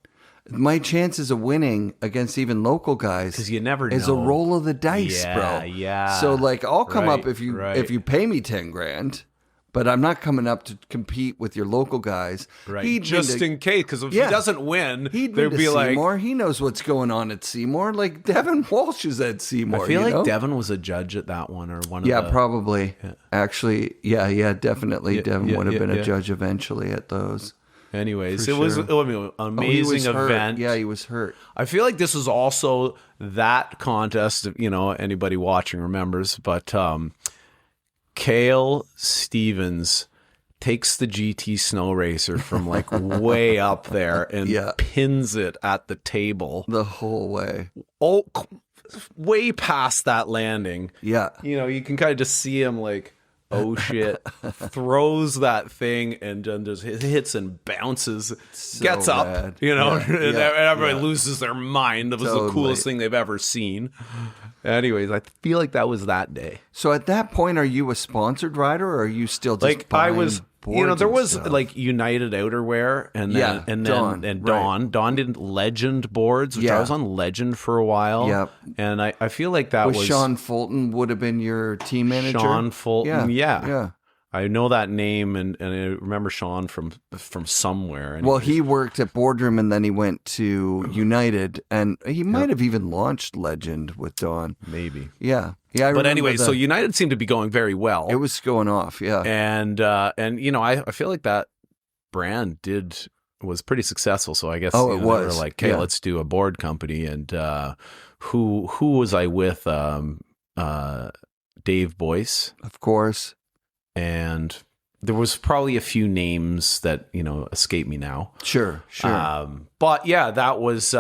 Speaker 1: My chances of winning against even local guys,
Speaker 2: because you never
Speaker 1: is
Speaker 2: know.
Speaker 1: a roll of the dice, bro.
Speaker 2: Yeah.
Speaker 1: So like, I'll come
Speaker 2: Right,
Speaker 1: up if you
Speaker 2: right.
Speaker 1: pay me 10 grand, but I'm not coming up to compete with your local guys.
Speaker 2: Right. Just in case, because if he doesn't win,
Speaker 1: he'd
Speaker 2: there'd
Speaker 1: been
Speaker 2: be
Speaker 1: to
Speaker 2: like,
Speaker 1: Seymour. He knows what's going on at Seymour. Like Devin Walsh is at Seymour.
Speaker 2: I feel
Speaker 1: you
Speaker 2: like
Speaker 1: know?
Speaker 2: Devin was a judge at that one, or one of
Speaker 1: Yeah,
Speaker 2: the...
Speaker 1: probably. Actually, definitely. Devin would have been a
Speaker 2: yeah.
Speaker 1: judge eventually at those.
Speaker 2: Anyways,
Speaker 1: For
Speaker 2: it was
Speaker 1: sure.
Speaker 2: an amazing
Speaker 1: hurt.
Speaker 2: event.
Speaker 1: Yeah, he was hurt.
Speaker 2: I feel like this was also that contest, anybody watching remembers, but Cale Stevens takes the GT Snow Racer from like way up there and pins it at the table.
Speaker 1: The whole way.
Speaker 2: Oh, way past that landing.
Speaker 1: Yeah.
Speaker 2: You can kind of just see him like, oh shit, throws that thing and just hits and bounces, gets up,
Speaker 1: rad.
Speaker 2: and everybody loses their mind. It was the coolest thing they've ever seen. Anyways, I feel like that was that day.
Speaker 1: So at that point, are you a sponsored rider, or are you still just
Speaker 2: Like I was,
Speaker 1: boards
Speaker 2: there
Speaker 1: and
Speaker 2: was
Speaker 1: stuff?
Speaker 2: like United Outerwear, and then Dawn did Legend boards, which I was on Legend for a while.
Speaker 1: Yep.
Speaker 2: And I feel like that was
Speaker 1: Sean Fulton would have been your team manager.
Speaker 2: Sean Fulton.
Speaker 1: Yeah.
Speaker 2: I know that name, and I remember Sean from somewhere.
Speaker 1: Well, he worked at Boardroom, and then he went to United, and he might have even launched Legend with Dawn.
Speaker 2: Maybe.
Speaker 1: Yeah.
Speaker 2: But anyway, so United seemed to be going very well.
Speaker 1: It was going off, yeah.
Speaker 2: And I feel like that brand was pretty successful. So I guess
Speaker 1: it
Speaker 2: they
Speaker 1: was.
Speaker 2: were like, okay, let's do a board company. And who was I with? Dave Boyce,
Speaker 1: of course.
Speaker 2: And there was probably a few names that escape me now.
Speaker 1: Sure.
Speaker 2: But yeah, that was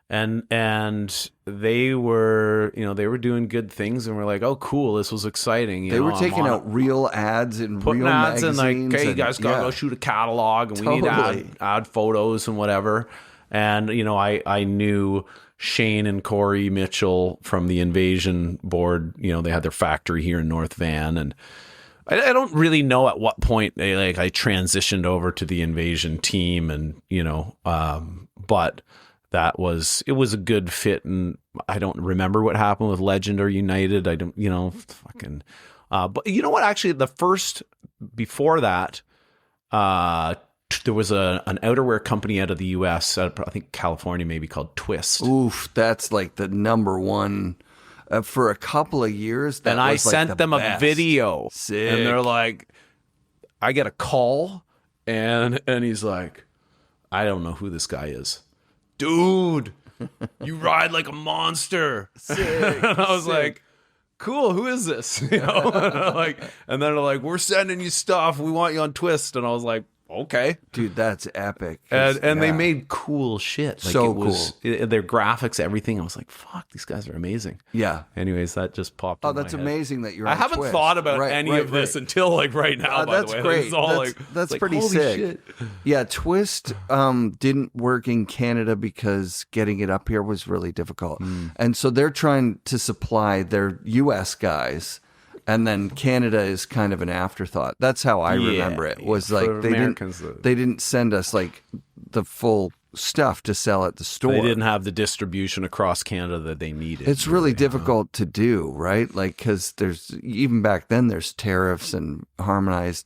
Speaker 2: and they were doing good things, and we're like, oh cool, this was exciting.
Speaker 1: They were taking out real ads in
Speaker 2: putting
Speaker 1: real
Speaker 2: ads
Speaker 1: magazines.
Speaker 2: and like, okay, you guys gotta go shoot a catalog, and we need to add photos and whatever. And I knew Shane and Corey Mitchell from the Invasion board. They had their factory here in North Van, and I don't really know at what point I transitioned over to the Invasion team, and but it was a good fit, and I don't remember what happened with Legend or United. I don't, but you know what? Actually, the first before that, there was an outerwear company out of the U.S., I think California, maybe, called Twist.
Speaker 1: Oof, that's like the number one. For a couple of years,
Speaker 2: and I sent them a video.
Speaker 1: Sick.
Speaker 2: And they're like, I get a call, and he's like, I don't know who this guy is. Dude, you ride like a monster.
Speaker 1: Sick.
Speaker 2: And I was like, cool, who is this? And then they're like, we're sending you stuff. We want you on Twist. And I was like, okay,
Speaker 1: dude, that's epic.
Speaker 2: And they made cool shit. Like,
Speaker 1: so
Speaker 2: it was, cool. Their graphics, everything. I was like, fuck, these guys are amazing.
Speaker 1: Yeah.
Speaker 2: Anyways, that just popped.
Speaker 1: Oh,
Speaker 2: in my
Speaker 1: that's
Speaker 2: head.
Speaker 1: amazing that you're.
Speaker 2: I haven't
Speaker 1: Twist.
Speaker 2: thought about any of this until like right now. By
Speaker 1: that's
Speaker 2: the way,
Speaker 1: great.
Speaker 2: It's all
Speaker 1: that's
Speaker 2: like,
Speaker 1: pretty
Speaker 2: holy
Speaker 1: sick.
Speaker 2: Shit.
Speaker 1: Yeah, Twist didn't work in Canada because getting it up here was really difficult, and so they're trying to supply their U.S. guys. And then Canada is kind of an afterthought. That's how I remember it. Was like they didn't send us like the full stuff to sell at the store.
Speaker 2: They didn't have the distribution across Canada that they needed.
Speaker 1: It's really difficult to do, right? Like, because there's even back then there's tariffs and harmonized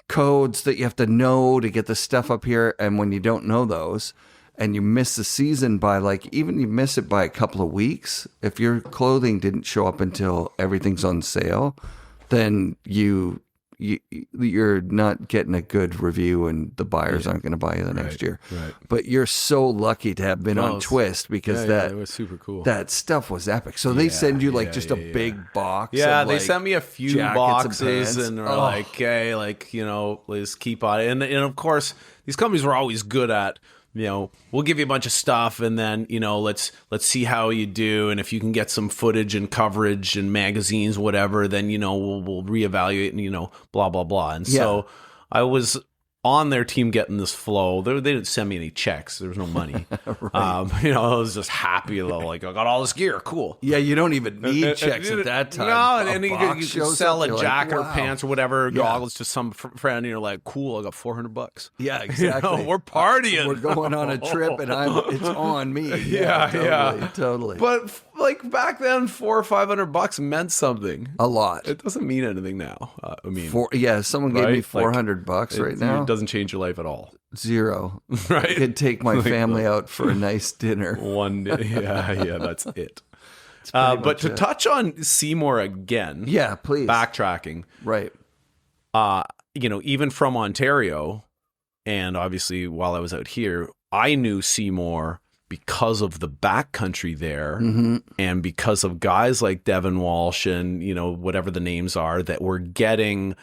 Speaker 1: codes that you have to know to get the stuff up here. And when you don't know those, and you miss the season by even you miss it by a couple of weeks, if your clothing didn't show up until everything's on sale, then you're not getting a good review, and the buyers aren't going to buy you the next year.
Speaker 2: Right.
Speaker 1: But you're so lucky to have been on Twist, because
Speaker 2: it was super cool.
Speaker 1: That stuff was epic. So they send you like just a big box.
Speaker 2: Yeah,
Speaker 1: of,
Speaker 2: they
Speaker 1: like,
Speaker 2: sent me a few boxes and were like, hey, like, you know, let's keep on it. And of course, these companies were always good at, you know, we'll give you a bunch of stuff, and then, you know, let's see how you do, and if you can get some footage and coverage and magazines, whatever, then, you know, we'll reevaluate, and, you know, blah blah blah. And so I was on their team getting this flow. They didn't send me any checks. There was no money. Right. You know, I was just happy, like, I got all this gear. Cool.
Speaker 1: Yeah, you don't even need checks at that time.
Speaker 2: No, and you can sell a jacket or pants or whatever, goggles to some friend, and you're like, cool, I got $400.
Speaker 1: Yeah, exactly.
Speaker 2: You know, we're partying.
Speaker 1: We're going on a trip, and it's on me. Totally.
Speaker 2: But like back then, $400 or $500 meant something.
Speaker 1: A lot.
Speaker 2: It doesn't mean anything now. I mean,
Speaker 1: someone gave me $400 right now.
Speaker 2: It doesn't change your life at all.
Speaker 1: Zero.
Speaker 2: Right?
Speaker 1: I could take my family out for a nice dinner.
Speaker 2: One day. Yeah, that's it. But to touch on Seymour again.
Speaker 1: Yeah, please.
Speaker 2: Backtracking.
Speaker 1: Right.
Speaker 2: You know, even from Ontario, and obviously while I was out here, I knew Seymour because of the backcountry there, and because of guys like Devin Walsh and, you know, whatever the names are, that were getting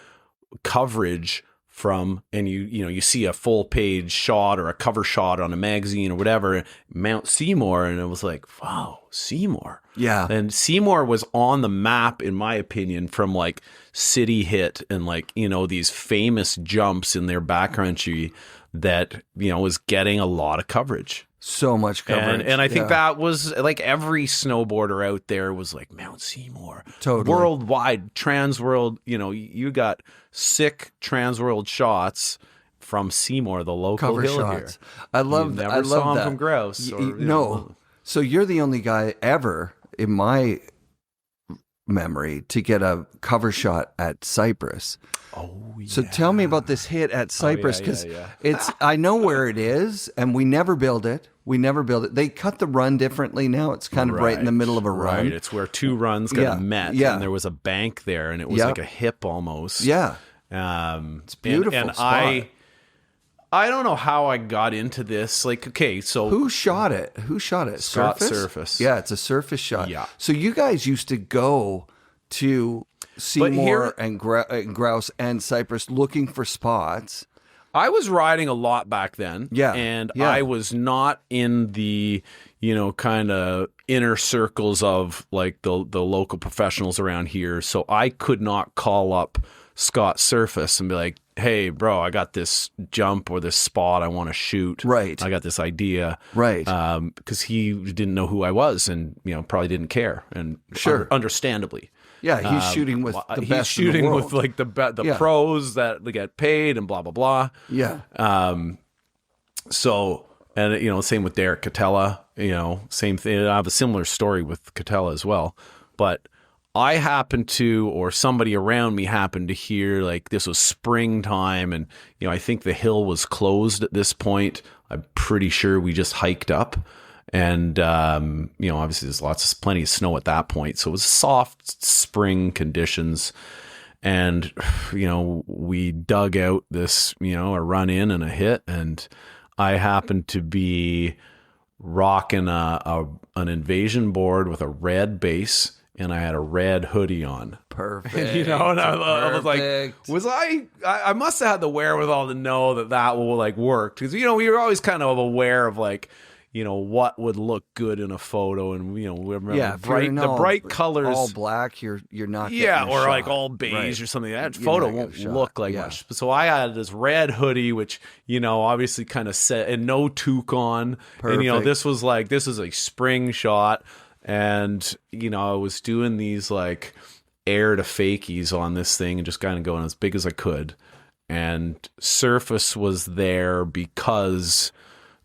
Speaker 2: coverage from, and you see a full page shot or a cover shot on a magazine or whatever, Mount Seymour, and it was like, wow, Seymour.
Speaker 1: Yeah.
Speaker 2: And Seymour was on the map, in my opinion, from like City Hit and, like, you know, these famous jumps in their backcountry that, you know, was getting a lot of coverage.
Speaker 1: So much coverage.
Speaker 2: And I think that was like every snowboarder out there was like, Mount Seymour.
Speaker 1: Totally.
Speaker 2: Worldwide, Transworld, you know, you got Transworld shots from Seymour, the local
Speaker 1: cover
Speaker 2: hill
Speaker 1: shots.
Speaker 2: here.
Speaker 1: I love that. I love
Speaker 2: saw him
Speaker 1: that.
Speaker 2: from Grouse.
Speaker 1: No. So you're the only guy ever in my memory to get a cover shot at Cypress.
Speaker 2: Oh, yeah.
Speaker 1: So tell me about this hit at Cypress, because it's, I know where it is, and we never build it. They cut the run differently now. It's kind of right in the middle of a run.
Speaker 2: Right. It's where two runs met, and there was a bank there, and it was like a hip almost.
Speaker 1: Yeah.
Speaker 2: It's
Speaker 1: beautiful
Speaker 2: and
Speaker 1: spot.
Speaker 2: I don't know how I got into this. Like, okay, so
Speaker 1: who shot it?
Speaker 2: Scott
Speaker 1: Serfas?
Speaker 2: Serfas.
Speaker 1: Yeah, it's a Serfas shot.
Speaker 2: Yeah.
Speaker 1: So you guys used to go to Seymour and Grouse and Cypress looking for spots.
Speaker 2: I was riding a lot back then.
Speaker 1: Yeah.
Speaker 2: And I was not in the, you know, kind of inner circles of like the local professionals around here. So I could not call up Scott Serfas and be like, hey, bro, I got this jump or this spot I want to shoot.
Speaker 1: Right.
Speaker 2: I got this idea.
Speaker 1: Right.
Speaker 2: Because he didn't know who I was and, you know, probably didn't care. And understandandly.
Speaker 1: Yeah, he's shooting with the best.
Speaker 2: He's shooting
Speaker 1: in the world.
Speaker 2: with like the pros that they get paid and blah blah blah.
Speaker 1: Yeah.
Speaker 2: So, and you know, same with Derek Catella. You know, same thing. I have a similar story with Catella as well. But I happened to, or somebody around me happened to hear, like, this was springtime, and you know, I think the hill was closed at this point. I'm pretty sure we just hiked up. And, you know, obviously there's plenty of snow at that point. So it was soft spring conditions. And, you know, we dug out this, you know, a run in and a hit. And I happened to be rocking an Invasion board with a red base. And I had a red hoodie on.
Speaker 1: Perfect.
Speaker 2: You know, and I was like, I must have had the wherewithal to know that will like work. Because, you know, we were always kind of aware of like, you know, what would look good in a photo, and you know, remember the bright colors,
Speaker 1: all black. You're not,
Speaker 2: or like all beige or something. That photo won't look like much. So I had this red hoodie, which, you know, obviously kind of set, and no toque on, and you know, this is a spring shot, and you know, I was doing these like air to fakies on this thing and just kind of going as big as I could, and Serfas was there because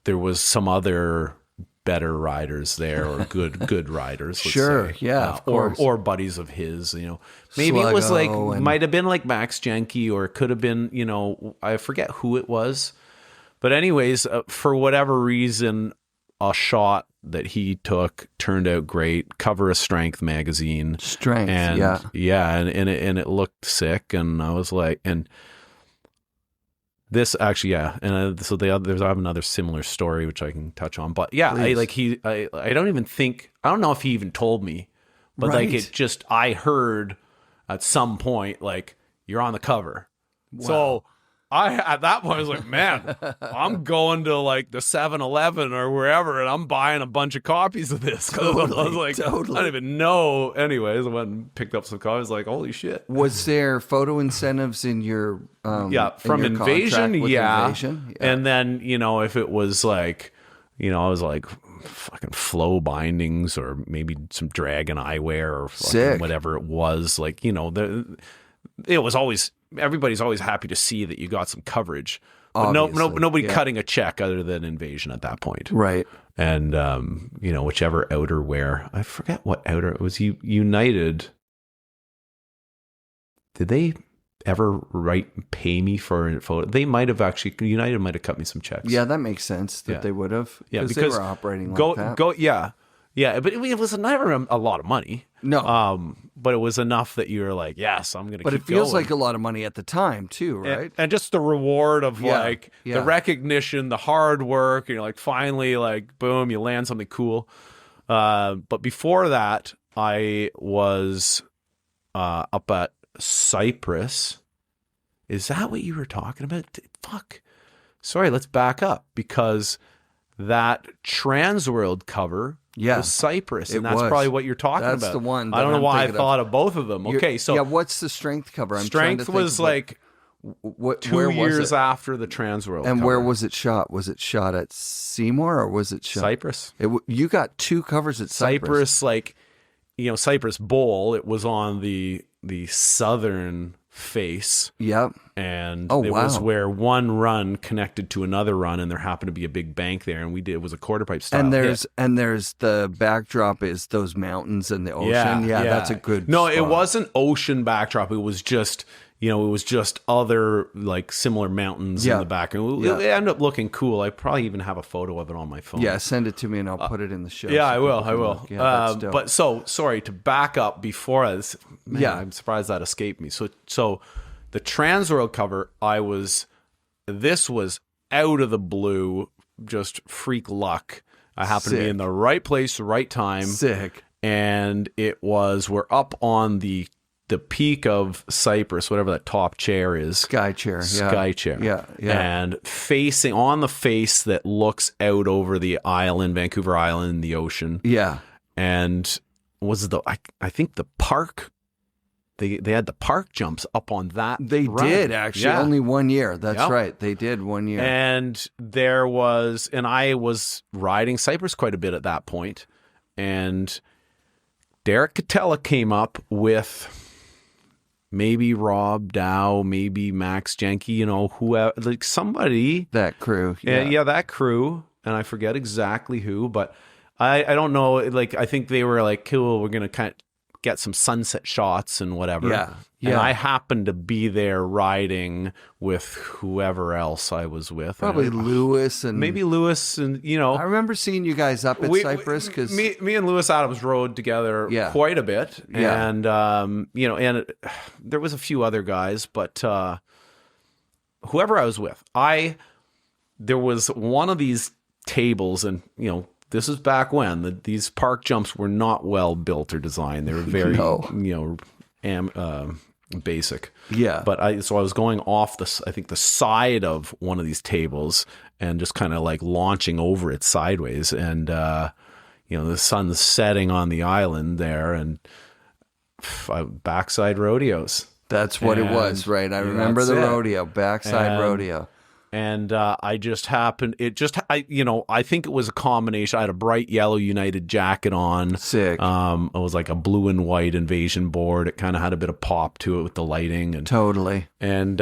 Speaker 2: there was some other better riders there, or good riders. Let's say.
Speaker 1: Yeah, of course.
Speaker 2: Or buddies of his. You know, maybe it was like might have been like Max Jenke, or it could have been, you know, I forget who it was. But anyways, for whatever reason, a shot that he took turned out great. Cover of Strength magazine.
Speaker 1: Strength,
Speaker 2: and
Speaker 1: yeah.
Speaker 2: and it looked sick, and I was like, and this actually, yeah, and so I have another similar story which I can touch on, but yeah, I don't know if he even told me, but like it just, I heard at some point like, you're on the cover. Wow. So at that point I was like, man, I'm going to like the 7-Eleven or wherever, and I'm buying a bunch of copies of this.
Speaker 1: Totally,
Speaker 2: I was like, I don't even know. Anyways, I went and picked up some copies. Like, holy shit.
Speaker 1: Was there photo incentives in your
Speaker 2: from Invasion? Invasion? Yeah. And then, if it was like, I was like fucking flow bindings or maybe some dragon eyewear or fucking whatever it was. Like, it was always, everybody's always happy to see that you got some coverage, but nobody cutting a check other than Invasion at that point.
Speaker 1: Right.
Speaker 2: And, whichever outerwear, I forget what outer it was. United. Did they ever pay me for a photo? They might have actually, United might have cut me some checks.
Speaker 1: Yeah, that makes sense that they would have.
Speaker 2: Yeah, because
Speaker 1: they were operating like that.
Speaker 2: Yeah, but it was never a lot of money.
Speaker 1: No.
Speaker 2: But it was enough that you were like, yes, I'm going to keep going.
Speaker 1: But it feels like a lot of money at the time too, right?
Speaker 2: And just the reward of the recognition, the hard work, and you're like, finally, like, boom, you land something cool. But before that, I was up at Cypress. Is that what you were talking about? Fuck. Sorry, let's back up, because that Transworld cover was Cypress, and that's probably what you're talking about.
Speaker 1: That's the one.
Speaker 2: I don't know why I thought of both of them. Okay, so
Speaker 1: what's the Strength cover?
Speaker 2: Strength was like 2 years after the Transworld.
Speaker 1: And
Speaker 2: cover.
Speaker 1: Where was it shot? Was it shot at Seymour, or was it shot
Speaker 2: Cypress?
Speaker 1: You got 2 covers at Cypress.
Speaker 2: Like, Cypress Bowl. It was on the southern face.
Speaker 1: Yep.
Speaker 2: And it was where one run connected to another run, and there happened to be a big bank there, and it was a quarter pipe style.
Speaker 1: And there's the backdrop is those mountains and the ocean. Yeah, that's a good spot.
Speaker 2: It wasn't ocean backdrop. It was just other like similar mountains in the back. And it ended up looking cool. I probably even have a photo of it on my phone.
Speaker 1: Yeah, send it to me and I'll put it in the show.
Speaker 2: Yeah, I will. Yeah, but sorry, to back up before this, I'm surprised that escaped me. So the Transworld cover, this was out of the blue, just freak luck. I happened to be in the right place, right time.
Speaker 1: Sick.
Speaker 2: And we're up on the peak of Cypress, whatever that top chair is.
Speaker 1: Sky chair. Yeah.
Speaker 2: And facing on the face that looks out over the island, Vancouver Island, the ocean.
Speaker 1: Yeah.
Speaker 2: And I think the park, they had the park jumps up on that.
Speaker 1: They did, actually. Only 1 year. That's right. They did 1 year.
Speaker 2: And I was riding Cypress quite a bit at that point. And Derek Catella came up with maybe Rob Dow, maybe Max Jenke, whoever, like somebody.
Speaker 1: That crew.
Speaker 2: Yeah, that crew. And I forget exactly who, but I don't know. Like, I think they were like, cool, we're going to kind of get some sunset shots and whatever. Yeah. And I happened to be there riding with whoever else I was with.
Speaker 1: Probably Lewis and...
Speaker 2: Maybe Lewis and,
Speaker 1: I remember seeing you guys up at Cypress because...
Speaker 2: Me and Lewis Adams rode together quite a bit. Yeah. And, there was a few other guys, but whoever I was with, there was one of these tables, and, this is back when these park jumps were not well built or designed. They were very, basic. Yeah. But I was going off the side of one of these tables and just kind of like launching over it sideways. And, the sun's setting on the island there, and backside rodeos.
Speaker 1: That's what it was, right? I remember the rodeo, backside rodeo.
Speaker 2: And I think it was a combination. I had a bright yellow United jacket on.
Speaker 1: Sick.
Speaker 2: It was like a blue and white Invasion board. It kind of had a bit of pop to it with the lighting. And,
Speaker 1: totally.
Speaker 2: And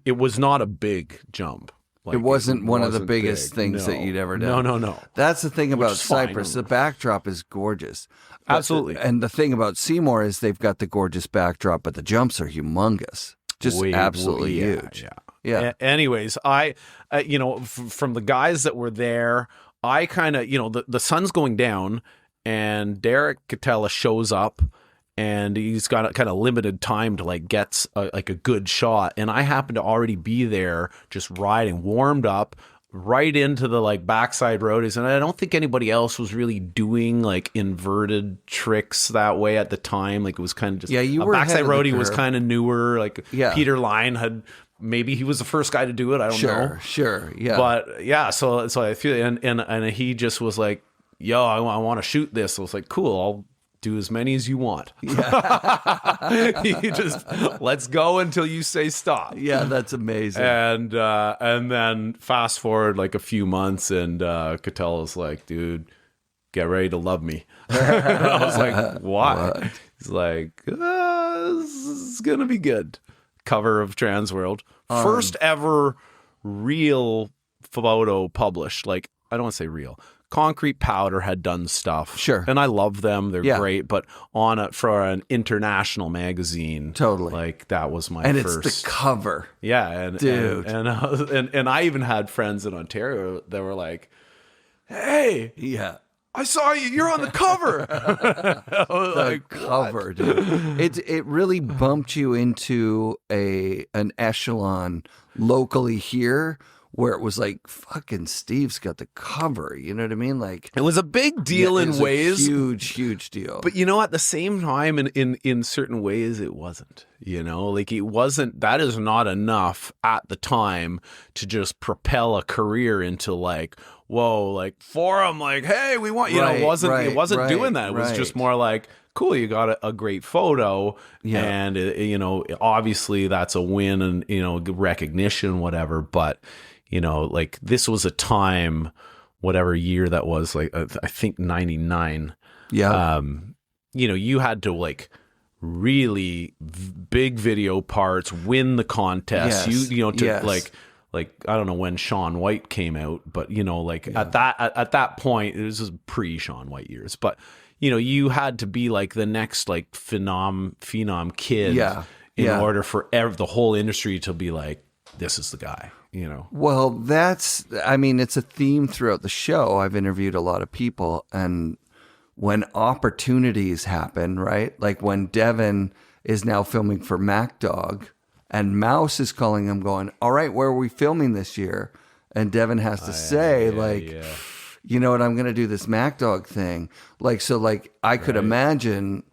Speaker 2: it was not a big jump.
Speaker 1: Like, it wasn't one of the biggest things that you'd ever done.
Speaker 2: No.
Speaker 1: That's the thing about Cypress. The backdrop is gorgeous.
Speaker 2: Absolutely.
Speaker 1: And the thing about Seymour is they've got the gorgeous backdrop, but the jumps are humongous. Just absolutely huge.
Speaker 2: Yeah. Anyways, from the guys that were there, I kind of, the sun's going down, and Derek Catella shows up, and he's got a kind of limited time to like get a good shot. And I happen to already be there, just riding, warmed up, right into the like backside roadies. And I don't think anybody else was really doing like inverted tricks that way at the time. Like it was kind of just,
Speaker 1: you were
Speaker 2: backside
Speaker 1: ahead of the
Speaker 2: roadie was
Speaker 1: curve.
Speaker 2: kind of newer. Like Peter Line had, maybe he was the first guy to do it. I don't know.
Speaker 1: Sure. Yeah.
Speaker 2: But yeah, so I feel, and he just was like, yo, I want to shoot this. I was like, cool, I'll do as many as you want. Yeah. You just, let's go until you say stop.
Speaker 1: Yeah, that's amazing.
Speaker 2: And then fast forward like a few months, and Catella's like, dude, get ready to love me. I was like, why? What? He's like, this is going to be good. Cover of Transworld. First ever real photo published. Like, I don't want to say real. Concrete Powder had done stuff.
Speaker 1: Sure.
Speaker 2: And I love them. They're great. But for an international magazine.
Speaker 1: Totally.
Speaker 2: Like, that was my
Speaker 1: and
Speaker 2: first.
Speaker 1: And it's the cover.
Speaker 2: Yeah. And,
Speaker 1: dude.
Speaker 2: And I even had friends in Ontario that were like, hey.
Speaker 1: Yeah.
Speaker 2: I saw you. You're on the cover.
Speaker 1: The cover, dude. It really bumped you into an echelon locally here, where it was like, fucking Steve's got the cover. You know what I mean? Like,
Speaker 2: it was a big deal in ways.
Speaker 1: Huge deal.
Speaker 2: But at the same time, in certain ways, it wasn't. Like it wasn't. That is not enough at the time to just propel a career into like, whoa, like forum, like, hey, we want, it wasn't doing that. It was just more like, cool, you got a great photo, and obviously that's a win, and recognition, whatever. But like this was a time, whatever year that was, like I think 99.
Speaker 1: Yeah.
Speaker 2: You had to like really big video parts, win the contest.
Speaker 1: Yes.
Speaker 2: Like I don't know when Shaun White came out, but at that point, it was pre Shaun White years, but you had to be like the next like phenom kid in order for the whole industry to be like, this is the guy.
Speaker 1: Well, it's a theme throughout the show. I've interviewed a lot of people, and when opportunities happen, right? Like when Devin is now filming for MacDog, and Mouse is calling him going, all right, where are we filming this year? And Devin has to say, you know what, I'm going to do this MacDog thing. Like, so like I could imagine,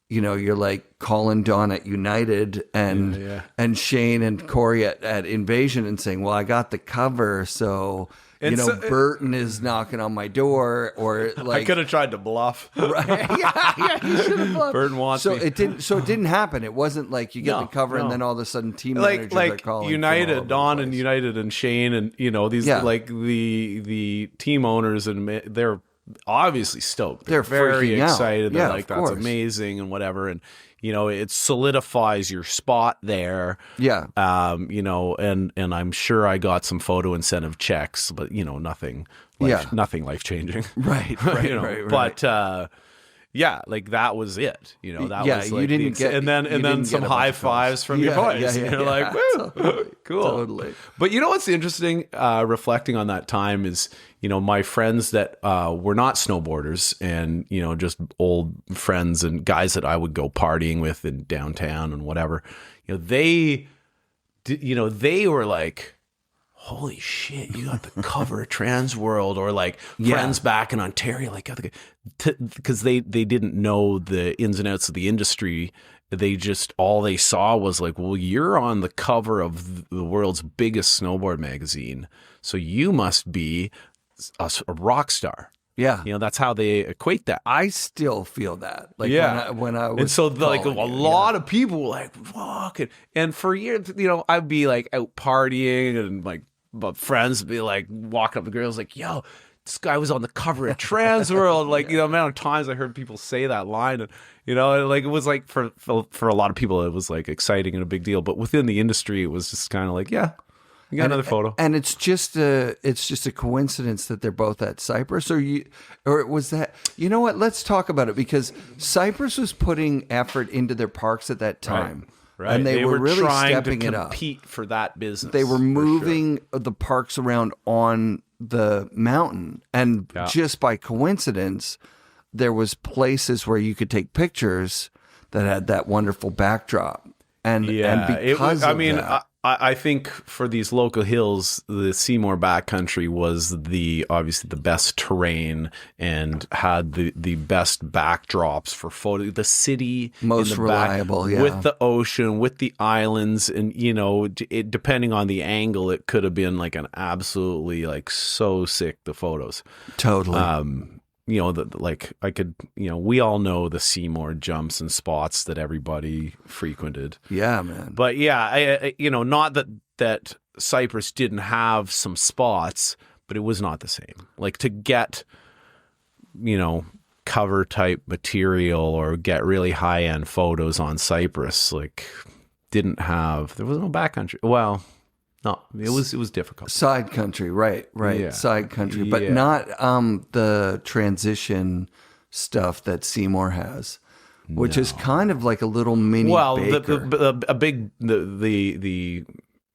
Speaker 1: you're like calling Don at United and Shane and Corey at Invasion and saying, well, I got the cover. So, Burton is knocking on my door, or like
Speaker 2: I could have tried to bluff.
Speaker 1: Right? Yeah, you should have bluffed.
Speaker 2: Burton wants me.
Speaker 1: It didn't happen. It wasn't like you get the cover and then all of a sudden team managers are calling.
Speaker 2: United, Don and United and Shane and these like the team owners, and they're obviously stoked.
Speaker 1: They're
Speaker 2: very excited.
Speaker 1: They're
Speaker 2: like, that's amazing and whatever. And it solidifies your spot there.
Speaker 1: Yeah.
Speaker 2: And I'm sure I got some photo incentive checks, but nothing life changing.
Speaker 1: Right.
Speaker 2: But like that was it. That was like
Speaker 1: you didn't get,
Speaker 2: and then some high fives from your boys. You're like, woo,
Speaker 1: totally,
Speaker 2: cool.
Speaker 1: Totally.
Speaker 2: But what's interesting, reflecting on that time is, my friends that were not snowboarders and, just old friends and guys that I would go partying with in downtown and whatever, they were like, holy shit, you got the cover of Transworld, or like friends back in Ontario, like, because they didn't know the ins and outs of the industry. All they saw was like, well, you're on the cover of the world's biggest snowboard magazine, so you must be a rock star. Yeah. That's how they equate that.
Speaker 1: I still feel that. Like when I was,
Speaker 2: and so like a lot of people were like, fuck it. And for years, I'd be like out partying, and like friends would be like walking up to girls like, yo, this guy was on the cover of Transworld. Like, the amount of times I heard people say that line, and like it was like for a lot of people, it was like exciting and a big deal. But within the industry, it was just kind of like, you got another photo.
Speaker 1: And it's just a coincidence that they're both at Cypress, or was that, what? Let's talk about it, because Cypress was putting effort into their parks at that time.
Speaker 2: Right.
Speaker 1: And they were really
Speaker 2: trying
Speaker 1: stepping
Speaker 2: to
Speaker 1: it up.
Speaker 2: compete for that business.
Speaker 1: They were moving the parks around on the mountain, and just by coincidence, there was places where you could take pictures that had that wonderful backdrop. And because
Speaker 2: I think for these local hills, the Seymour backcountry was obviously the best terrain and had the best backdrops for photo. The city,
Speaker 1: most reliable,
Speaker 2: with the ocean, with the islands, and depending on the angle, it could have been like an absolutely like so sick the photos.
Speaker 1: Totally.
Speaker 2: We all know the Seymour jumps and spots that everybody frequented.
Speaker 1: Yeah, man.
Speaker 2: But I not that Cypress didn't have some spots, but it was not the same. Like to get, cover type material or get really high end photos on Cypress, like there was no backcountry. Well, no, it was difficult.
Speaker 1: Side country, right.
Speaker 2: Yeah.
Speaker 1: Side country, but not the transition stuff that Seymour has, which is kind of like a little mini.
Speaker 2: Well,
Speaker 1: Baker.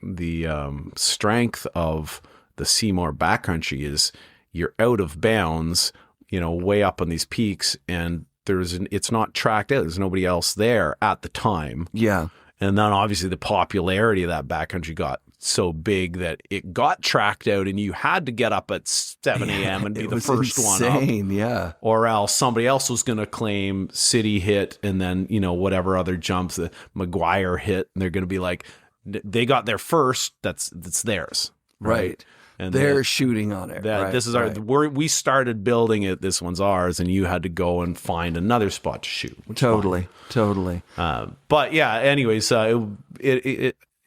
Speaker 2: the strength of the Seymour backcountry is you're out of bounds, way up on these peaks, and it's not tracked out. There's nobody else there at the time.
Speaker 1: Yeah,
Speaker 2: and then obviously the popularity of that backcountry got so big that it got tracked out, and you had to get up at 7 a.m. and be the first one up.
Speaker 1: Yeah.
Speaker 2: Or else somebody else was going to claim City hit, and then, whatever other jumps that McGuire hit, and they're going to be like, they got there first, that's theirs.
Speaker 1: Right. And they're shooting on it.
Speaker 2: This is we started building it, this one's ours, and you had to go and find another spot to shoot.
Speaker 1: Totally.
Speaker 2: But yeah, anyways,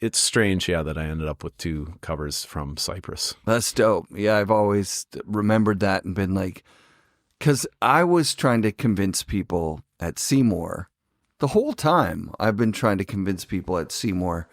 Speaker 2: it's strange, that I ended up with 2 covers from Cypress.
Speaker 1: That's dope. Yeah, I've always remembered that and been like, because I was trying to convince people at Seymour the whole time. I've been trying to convince people at Seymour.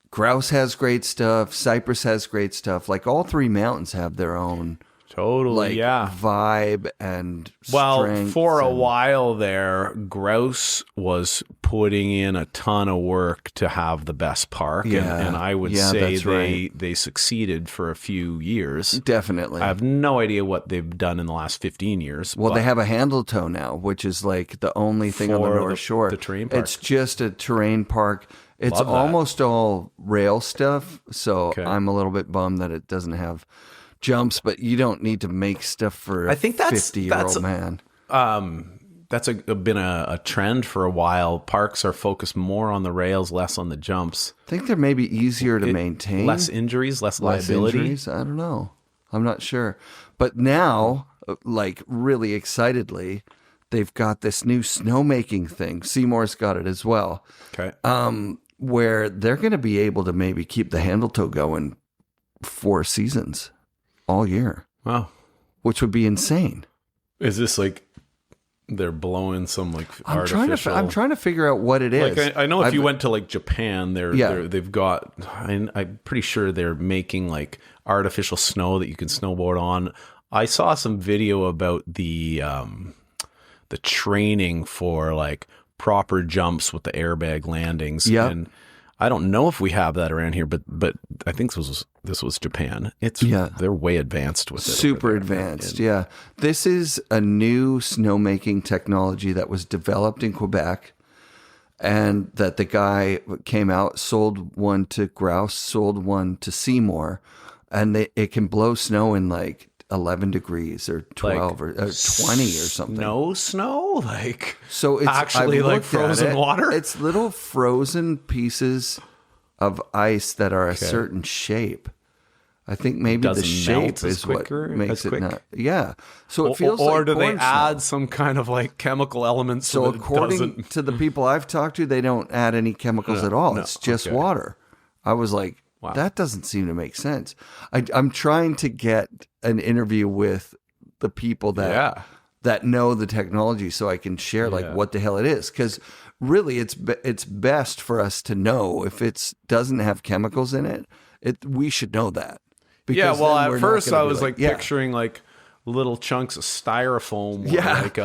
Speaker 1: Grouse has great stuff. Cypress has great stuff. Like all 3 mountains have their own vibe and strength.
Speaker 2: For a while there, Grouse was putting in a ton of work to have the best park, and I would say they succeeded for a few years.
Speaker 1: Definitely.
Speaker 2: I have no idea what they've done in the last 15 years.
Speaker 1: Well, they have a handle toe now, which is like the only thing on the North Shore.
Speaker 2: The terrain park.
Speaker 1: It's just a terrain park. It's almost all rail stuff, so I'm a little bit bummed that it doesn't have jumps, but you don't need to make stuff for a 50-year-old man.
Speaker 2: That's been a trend for a while. Parks are focused more on the rails, less on the jumps.
Speaker 1: I think they're maybe easier to maintain.
Speaker 2: Less injuries, less liability.
Speaker 1: Injuries? I don't know. I'm not sure. But now, like really excitedly, they've got this new snowmaking thing. Seymour's got it as well.
Speaker 2: Okay.
Speaker 1: Where they're going to be able to maybe keep the handle toe going 4 seasons all year.
Speaker 2: Wow.
Speaker 1: Which would be insane.
Speaker 2: Is this like they're blowing some like artificial...
Speaker 1: I'm trying to figure out what it is.
Speaker 2: Like I know if you went to like Japan, they've got... I'm pretty sure they're making like artificial snow that you can snowboard on. I saw some video about the training for like proper jumps with the airbag landings.
Speaker 1: Yeah.
Speaker 2: And I don't know if we have that around here, but I think this was Japan. They're way advanced with it.
Speaker 1: Super advanced. Yeah. This is a new snowmaking technology that was developed in Quebec, and that the guy came out, sold one to Grouse, sold one to Seymour, and it can blow snow in like 11 degrees or 12 or 20 or something.
Speaker 2: Snow? Like,
Speaker 1: so it's
Speaker 2: actually like frozen water?
Speaker 1: It's little frozen pieces of ice that are a certain shape. I think maybe the shape is what makes it not. Yeah. So it feels
Speaker 2: or
Speaker 1: like
Speaker 2: do they
Speaker 1: corn
Speaker 2: add
Speaker 1: snow.
Speaker 2: some kind of like chemical elements?
Speaker 1: So according to the people I've talked to, they don't add any chemicals at all. It's just water. I was like, wow, that doesn't seem to make sense. I'm trying to get an interview with the people that know the technology so I can share like what the hell it is. Because really it's best for us to know if it doesn't have chemicals in it. We should know that.
Speaker 2: Because at first I was like picturing like little chunks of styrofoam, or
Speaker 1: Yeah.
Speaker 2: like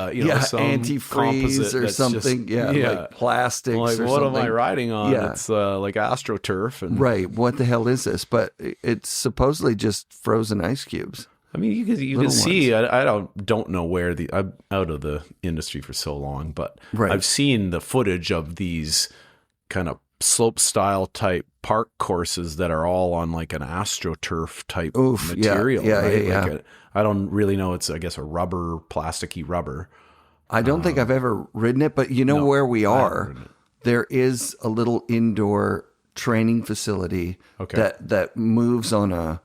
Speaker 2: some
Speaker 1: antifreeze or something. Like plastics.
Speaker 2: Like,
Speaker 1: or
Speaker 2: what
Speaker 1: something.
Speaker 2: am I riding on?
Speaker 1: Yeah.
Speaker 2: It's like AstroTurf, and
Speaker 1: Right. What the hell is this? But it's supposedly just frozen ice cubes.
Speaker 2: I mean, you can see. I don't know where I'm out of the industry for so long, but
Speaker 1: Right.
Speaker 2: I've seen the footage of these kind of slope style type park courses that are all on like an AstroTurf type material. Right? I don't really know. It's, I guess, a plasticky rubber.
Speaker 1: I don't think I've ever ridden it, but where we are, there is a little indoor training facility that moves on a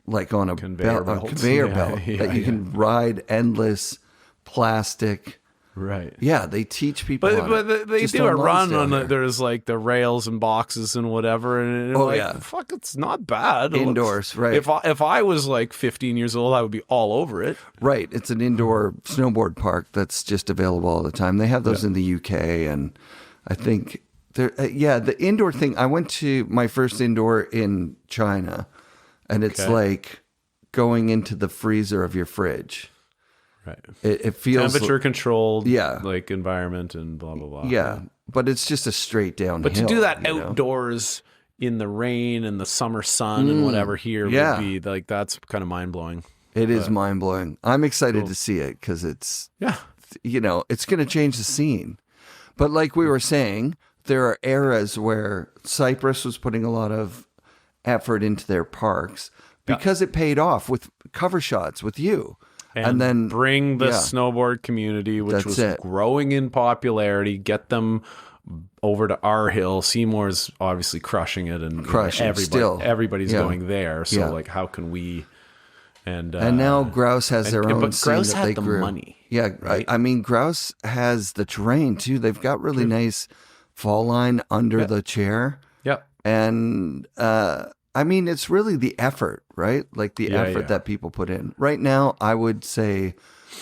Speaker 1: conveyor belt that you can ride endless plastic.
Speaker 2: Right.
Speaker 1: Yeah, they teach people.
Speaker 2: But they do a run on there's like the rails and boxes and whatever, and fuck, it's not bad.
Speaker 1: Indoors, right?
Speaker 2: If I was like 15 years old, I would be all over it.
Speaker 1: Right. It's an indoor snowboard park that's just available all the time. They have those in the UK, and I think the indoor thing. I went to my first indoor in China, and it's like going into the freezer of your fridge.
Speaker 2: Right.
Speaker 1: It feels
Speaker 2: temperature controlled, like environment and blah blah blah.
Speaker 1: Yeah, but it's just a straight down.
Speaker 2: But to do that outdoors in the rain and the summer sun and whatever here would be like, that's kind of mind blowing.
Speaker 1: It is mind blowing. I'm excited to see it because it's it's going to change the scene. But like we were saying, there are eras where Cypress was putting a lot of effort into their parks because it paid off with cover shots with you. And then
Speaker 2: bring the snowboard community, which was growing in popularity, get them over to our hill. Seymour's obviously crushing it, and everybody's going there. So like, how can we? And
Speaker 1: now Grouse has their own
Speaker 2: but
Speaker 1: scene
Speaker 2: Grouse
Speaker 1: that
Speaker 2: had
Speaker 1: they
Speaker 2: the
Speaker 1: grew.
Speaker 2: money.
Speaker 1: Yeah,
Speaker 2: right?
Speaker 1: I mean, Grouse has the terrain too. They've got really nice fall line under the chair.
Speaker 2: Yep.
Speaker 1: And I mean, it's really the effort, right? Like the effort that people put in. Right now, I would say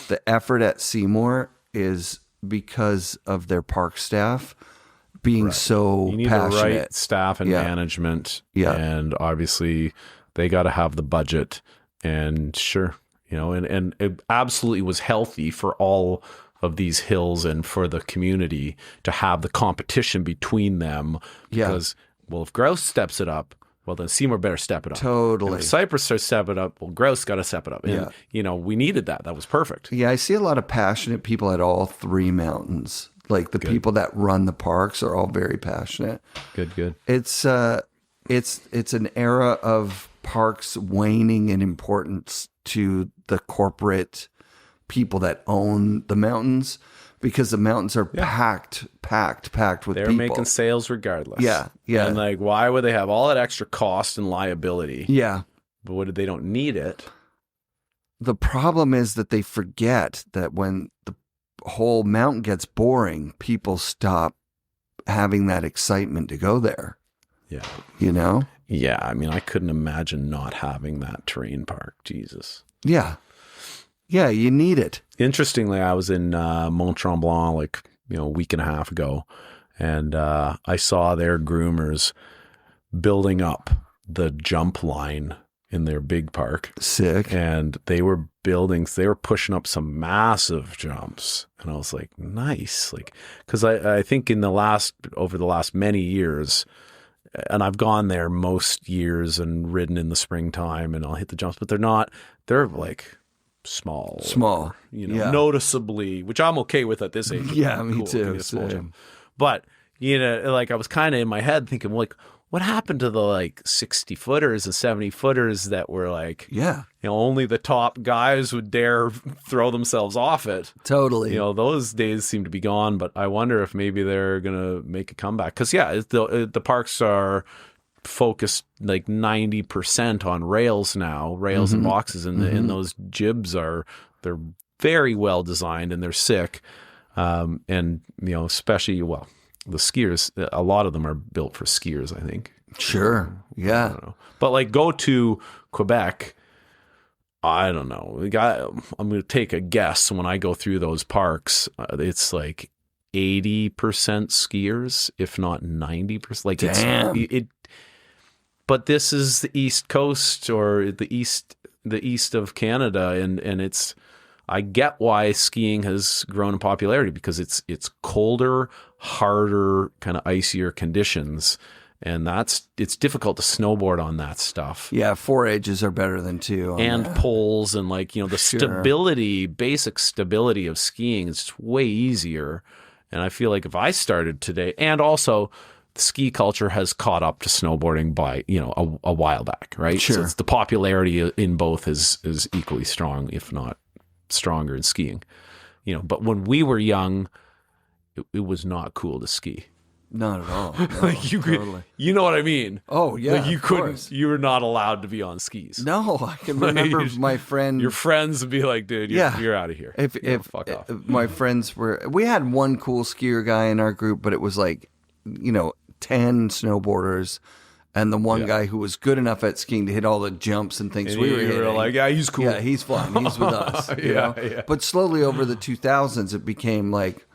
Speaker 1: the effort at Seymour is because of their park staff being so
Speaker 2: you need
Speaker 1: passionate.
Speaker 2: the right staff and management.
Speaker 1: Yeah.
Speaker 2: And obviously they got to have the budget, and and it absolutely was healthy for all of these hills and for the community to have the competition between them, because if Grouse steps it up, well, then Seymour better step it up.
Speaker 1: Totally.
Speaker 2: And if Cypress starts stepping it up, well, Grouse got to step it up. And, we needed that. That was perfect.
Speaker 1: Yeah, I see a lot of passionate people at all three mountains. Like the people that run the parks are all very passionate.
Speaker 2: Good.
Speaker 1: It's an era of parks waning in importance to the corporate people that own the mountains, because the mountains are packed with people.
Speaker 2: They're making sales regardless.
Speaker 1: Yeah.
Speaker 2: And like, why would they have all that extra cost and liability?
Speaker 1: Yeah.
Speaker 2: But they don't need it.
Speaker 1: The problem is that they forget that when the whole mountain gets boring, people stop having that excitement to go there.
Speaker 2: Yeah.
Speaker 1: Yeah,
Speaker 2: I mean, I couldn't imagine not having that terrain park. Jesus.
Speaker 1: Yeah. Yeah, you need it.
Speaker 2: Interestingly, I was in Mont Tremblant a week and a half ago, and I saw their groomers building up the jump line in their big park.
Speaker 1: Sick.
Speaker 2: And they were pushing up some massive jumps, and I was like, nice. Like, because I think over the last many years, and I've gone there most years and ridden in the springtime, and I'll hit the jumps, but they're like small, noticeably, which I'm okay with at this age.
Speaker 1: Yeah, me too.
Speaker 2: But like, I was kind of in my head thinking, like, what happened to the like 60 footers and 70 footers that were like, only the top guys would dare throw themselves off it.
Speaker 1: Totally.
Speaker 2: Those days seem to be gone, but I wonder if maybe they're gonna make a comeback, because the parks are focused like 90% on rails now, and boxes, and those jibs they're very well designed, and they're sick, and especially the skiers, a lot of them are built for skiers, I think.
Speaker 1: Sure. Yeah.
Speaker 2: I don't know. But like, go to Quebec, I don't know. I'm going to take a guess. When I go through those parks, it's like 80% skiers, if not 90%. Like,
Speaker 1: damn.
Speaker 2: but this is the East Coast or the east of Canada, and it's, I get why skiing has grown in popularity, because it's colder, harder, kind of icier conditions, and it's difficult to snowboard on that stuff.
Speaker 1: Yeah, 4 edges are better than 2.
Speaker 2: And poles and the stability, basic stability of skiing is way easier. And I feel like if I started today, and also the ski culture has caught up to snowboarding by, a while back, right?
Speaker 1: Sure.
Speaker 2: So it's the popularity in both is equally strong, if not stronger in skiing. But when we were young, it was not cool to ski.
Speaker 1: Not at all. No,
Speaker 2: Like you could,
Speaker 1: totally.
Speaker 2: you know what I mean?
Speaker 1: Oh, yeah,
Speaker 2: Like you
Speaker 1: of
Speaker 2: couldn't,
Speaker 1: course.
Speaker 2: you were not allowed to be on skis.
Speaker 1: No, I can remember my friend.
Speaker 2: Your friends would be like, dude, you're out of here.
Speaker 1: If
Speaker 2: fuck off.
Speaker 1: my friends we had one cool skier guy in our group, but it was like, 10 snowboarders, and the one guy who was good enough at skiing to hit all the jumps and things
Speaker 2: And
Speaker 1: we were
Speaker 2: you
Speaker 1: hitting.
Speaker 2: were like, yeah, he's cool.
Speaker 1: Yeah, he's fine. He's with us. you know?
Speaker 2: Yeah.
Speaker 1: But slowly over the 2000s, it became like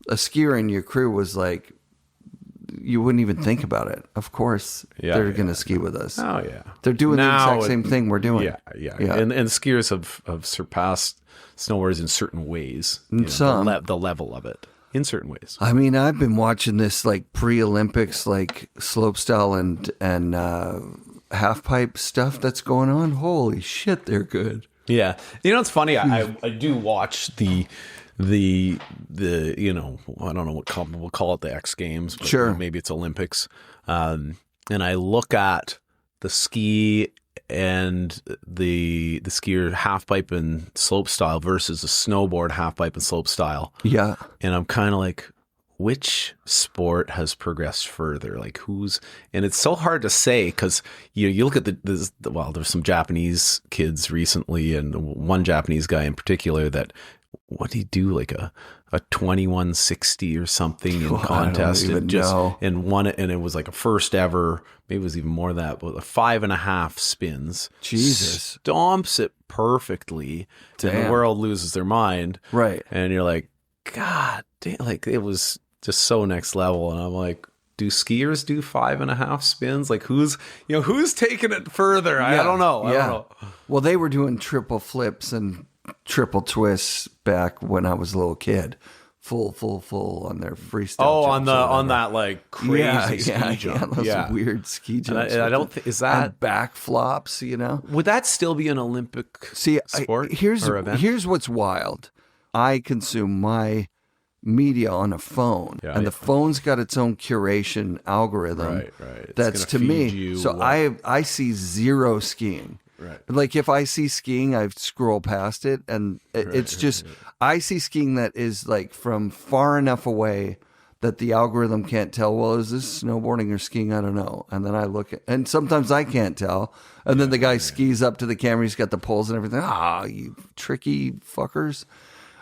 Speaker 1: a skier in your crew was like, you wouldn't even think about it. Of course, they're going to ski with us.
Speaker 2: Oh, yeah.
Speaker 1: They're doing the
Speaker 2: Now
Speaker 1: exact same thing we're doing.
Speaker 2: Yeah. And skiers have surpassed snowboarders in certain ways.
Speaker 1: Some.
Speaker 2: The level of it in certain ways.
Speaker 1: I mean, I've been watching this like pre-Olympics, like slopestyle and half pipe stuff that's going on. Holy shit, they're good.
Speaker 2: Yeah. It's funny. I do watch the I don't know what we'll call it, the X Games, but
Speaker 1: sure,
Speaker 2: maybe it's Olympics. And I look at the ski and the skier half pipe and slope style versus the snowboard half pipe and slope style.
Speaker 1: Yeah.
Speaker 2: And I'm kind of like, which sport has progressed further? Like and it's so hard to say, because you look at there's some Japanese kids recently, and one Japanese guy in particular that, what did he do, like a 2160 or something in contest?
Speaker 1: I don't even know.
Speaker 2: And won it, and it was like a first ever, maybe it was even more than that, but 5.5 spins.
Speaker 1: Jesus.
Speaker 2: Stomps it perfectly.
Speaker 1: Damn.
Speaker 2: And the world loses their mind.
Speaker 1: Right.
Speaker 2: And you're like, God damn, like it was just so next level. And I'm like, do skiers do 5.5 spins? Like who's taking it further? I don't know. I don't know.
Speaker 1: Well, they were doing triple flips and triple twists back when I was a little kid. Full on their freestyle.
Speaker 2: Oh,
Speaker 1: jumps
Speaker 2: on that like crazy ski jump.
Speaker 1: Yeah, those weird ski jumps.
Speaker 2: And I don't think, is that,
Speaker 1: and back flops,
Speaker 2: would that still be an Olympic sport? Or event?
Speaker 1: Here's what's wild. I consume my media on a phone, and the phone's got its own curation algorithm.
Speaker 2: Right.
Speaker 1: That's to me. So I see zero skiing.
Speaker 2: Right.
Speaker 1: Like if I see skiing, I scroll past it, and it's just I see skiing that is like from far enough away that the algorithm can't tell. Well, is this snowboarding or skiing? I don't know. And then I look at, and sometimes I can't tell. And then the guy skis up to the camera. He's got the poles and everything. You tricky fuckers.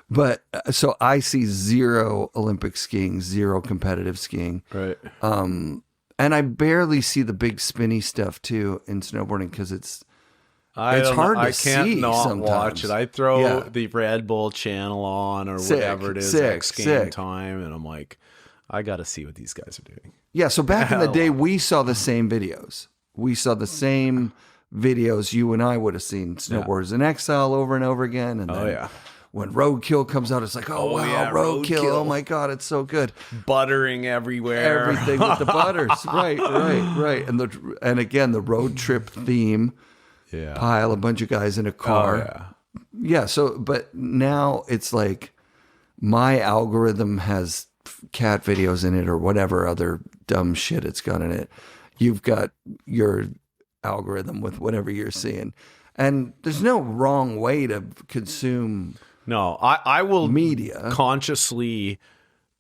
Speaker 1: But so I see zero Olympic skiing, zero competitive skiing.
Speaker 2: Right.
Speaker 1: And I barely see the big spinny stuff too in snowboarding, because it's hard to see.
Speaker 2: I can't not
Speaker 1: sometimes.
Speaker 2: watch it. I throw the Red Bull channel on or whatever it is, X Game time, and I'm like, I got to see what these guys are doing.
Speaker 1: Yeah, so back in the day, we saw the same videos. We saw the same videos you and I would have seen, Snowboarders in Exile over and over again. And then when Roadkill comes out, it's like, wow, Roadkill. Oh my God, it's so good.
Speaker 2: Buttering everywhere.
Speaker 1: Everything with the butters. Right. And again, the road trip theme.
Speaker 2: Yeah.
Speaker 1: Pile a bunch of guys in a car. So, but now it's like my algorithm has cat videos in it or whatever other dumb shit it's got in it. You've got your algorithm with whatever you're seeing. And there's no wrong way to consume
Speaker 2: I will
Speaker 1: media.
Speaker 2: Consciously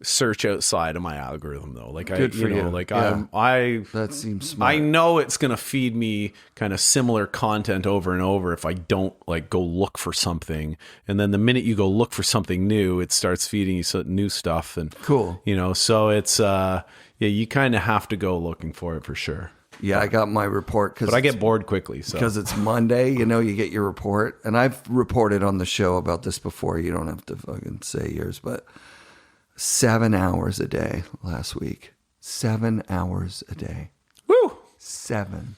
Speaker 2: search outside of my algorithm though. Like
Speaker 1: Good for you.
Speaker 2: Like
Speaker 1: that seems smart.
Speaker 2: I know it's going to feed me kind of similar content over and over if I don't like go look for something. And then the minute you go look for something new, it starts feeding you some new stuff. And
Speaker 1: cool.
Speaker 2: So it's you kind of have to go looking for it for sure.
Speaker 1: Yeah, I got my report
Speaker 2: but I get bored quickly. So
Speaker 1: because it's Monday, you get your report, and I've reported on the show about this before. You don't have to fucking say yours, but 7 hours a day last week. 7 hours a day.
Speaker 2: Woo!
Speaker 1: 7.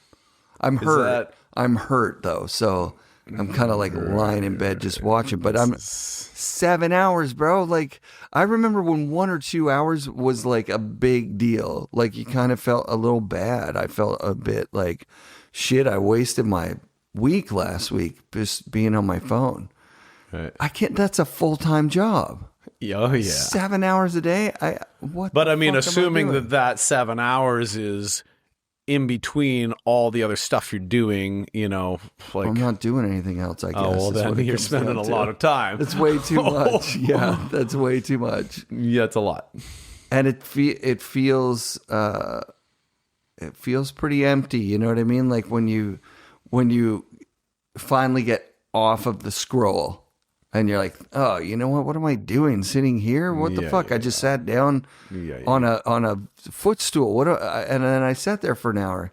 Speaker 1: I'm hurt. I'm hurt though, so I'm kind of like lying in bed just watching. But I'm 7 hours, bro. Like I remember when 1 or 2 hours was like a big deal. Like you kind of felt a little bad. I felt a bit like, shit, I wasted my week last week just being on my phone.
Speaker 2: Right.
Speaker 1: I can't. That's a full-time job.
Speaker 2: Oh yeah,
Speaker 1: 7 hours a day. But
Speaker 2: I mean, assuming that 7 hours is in between all the other stuff you're doing, you know, like
Speaker 1: I'm not doing anything else. I guess.
Speaker 2: Oh well, then you're spending a lot of time.
Speaker 1: That's way too much. Yeah, that's way too much.
Speaker 2: Yeah, it's a lot.
Speaker 1: And it feels pretty empty. You know what I mean? Like when you finally get off of the scroll. And you're like, oh, you know what? What am I doing? Sitting here? What the fuck? I just sat down on a footstool. And then I sat there for an hour.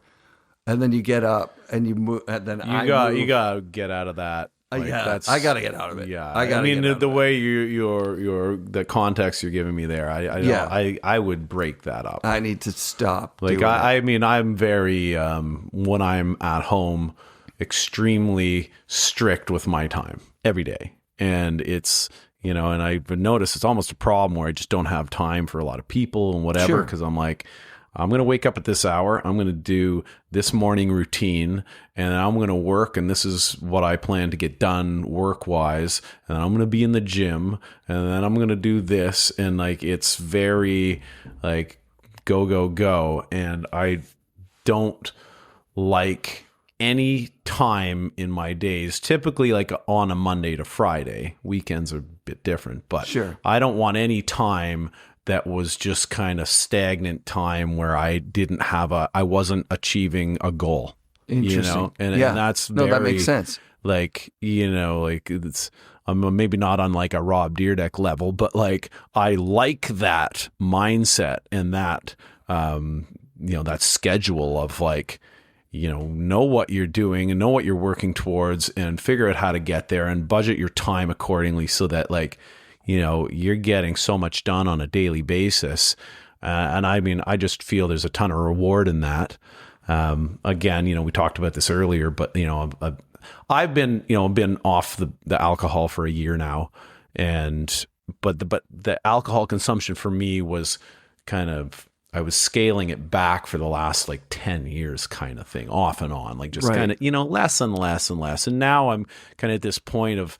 Speaker 1: And then you get up and you move. And then
Speaker 2: you gotta get out of that. Like,
Speaker 1: I gotta get out of it.
Speaker 2: Yeah, I mean the way the context you're giving me there, I would break that up.
Speaker 1: I need to stop.
Speaker 2: Like I mean, I'm very when I'm at home, extremely strict with my time every day. And it's, you know, and I've noticed it's almost a problem where I just don't have time for a lot of people and whatever. Because I'm like, I'm going to wake up at this hour. I'm going to do this morning routine and I'm going to work. And this is what I plan to get done work wise. And I'm going to be in the gym and then I'm going to do this. And like, it's very like go, go, go. And I don't like any time in my days, typically like on a Monday to Friday. Weekends are a bit different, but I don't want any time that was just kind of stagnant time where I wasn't achieving a goal.
Speaker 1: Interesting.
Speaker 2: You know? And that's
Speaker 1: that makes sense.
Speaker 2: Like, you know, like it's maybe not on like a Rob Dyrdek level, but like I like that mindset and that you know, that schedule of like, you know what you're doing and know what you're working towards and figure out how to get there and budget your time accordingly so that like, you know, you're getting so much done on a daily basis. And I mean, I just feel there's a ton of reward in that. Again, you know, we talked about this earlier, but you know, I've been off the alcohol for a year now. But the alcohol consumption for me was kind of, I was scaling it back for the last like 10 years kind of thing, off and on, like just kind of, you know, less and less and less. And now I'm kind of at this point of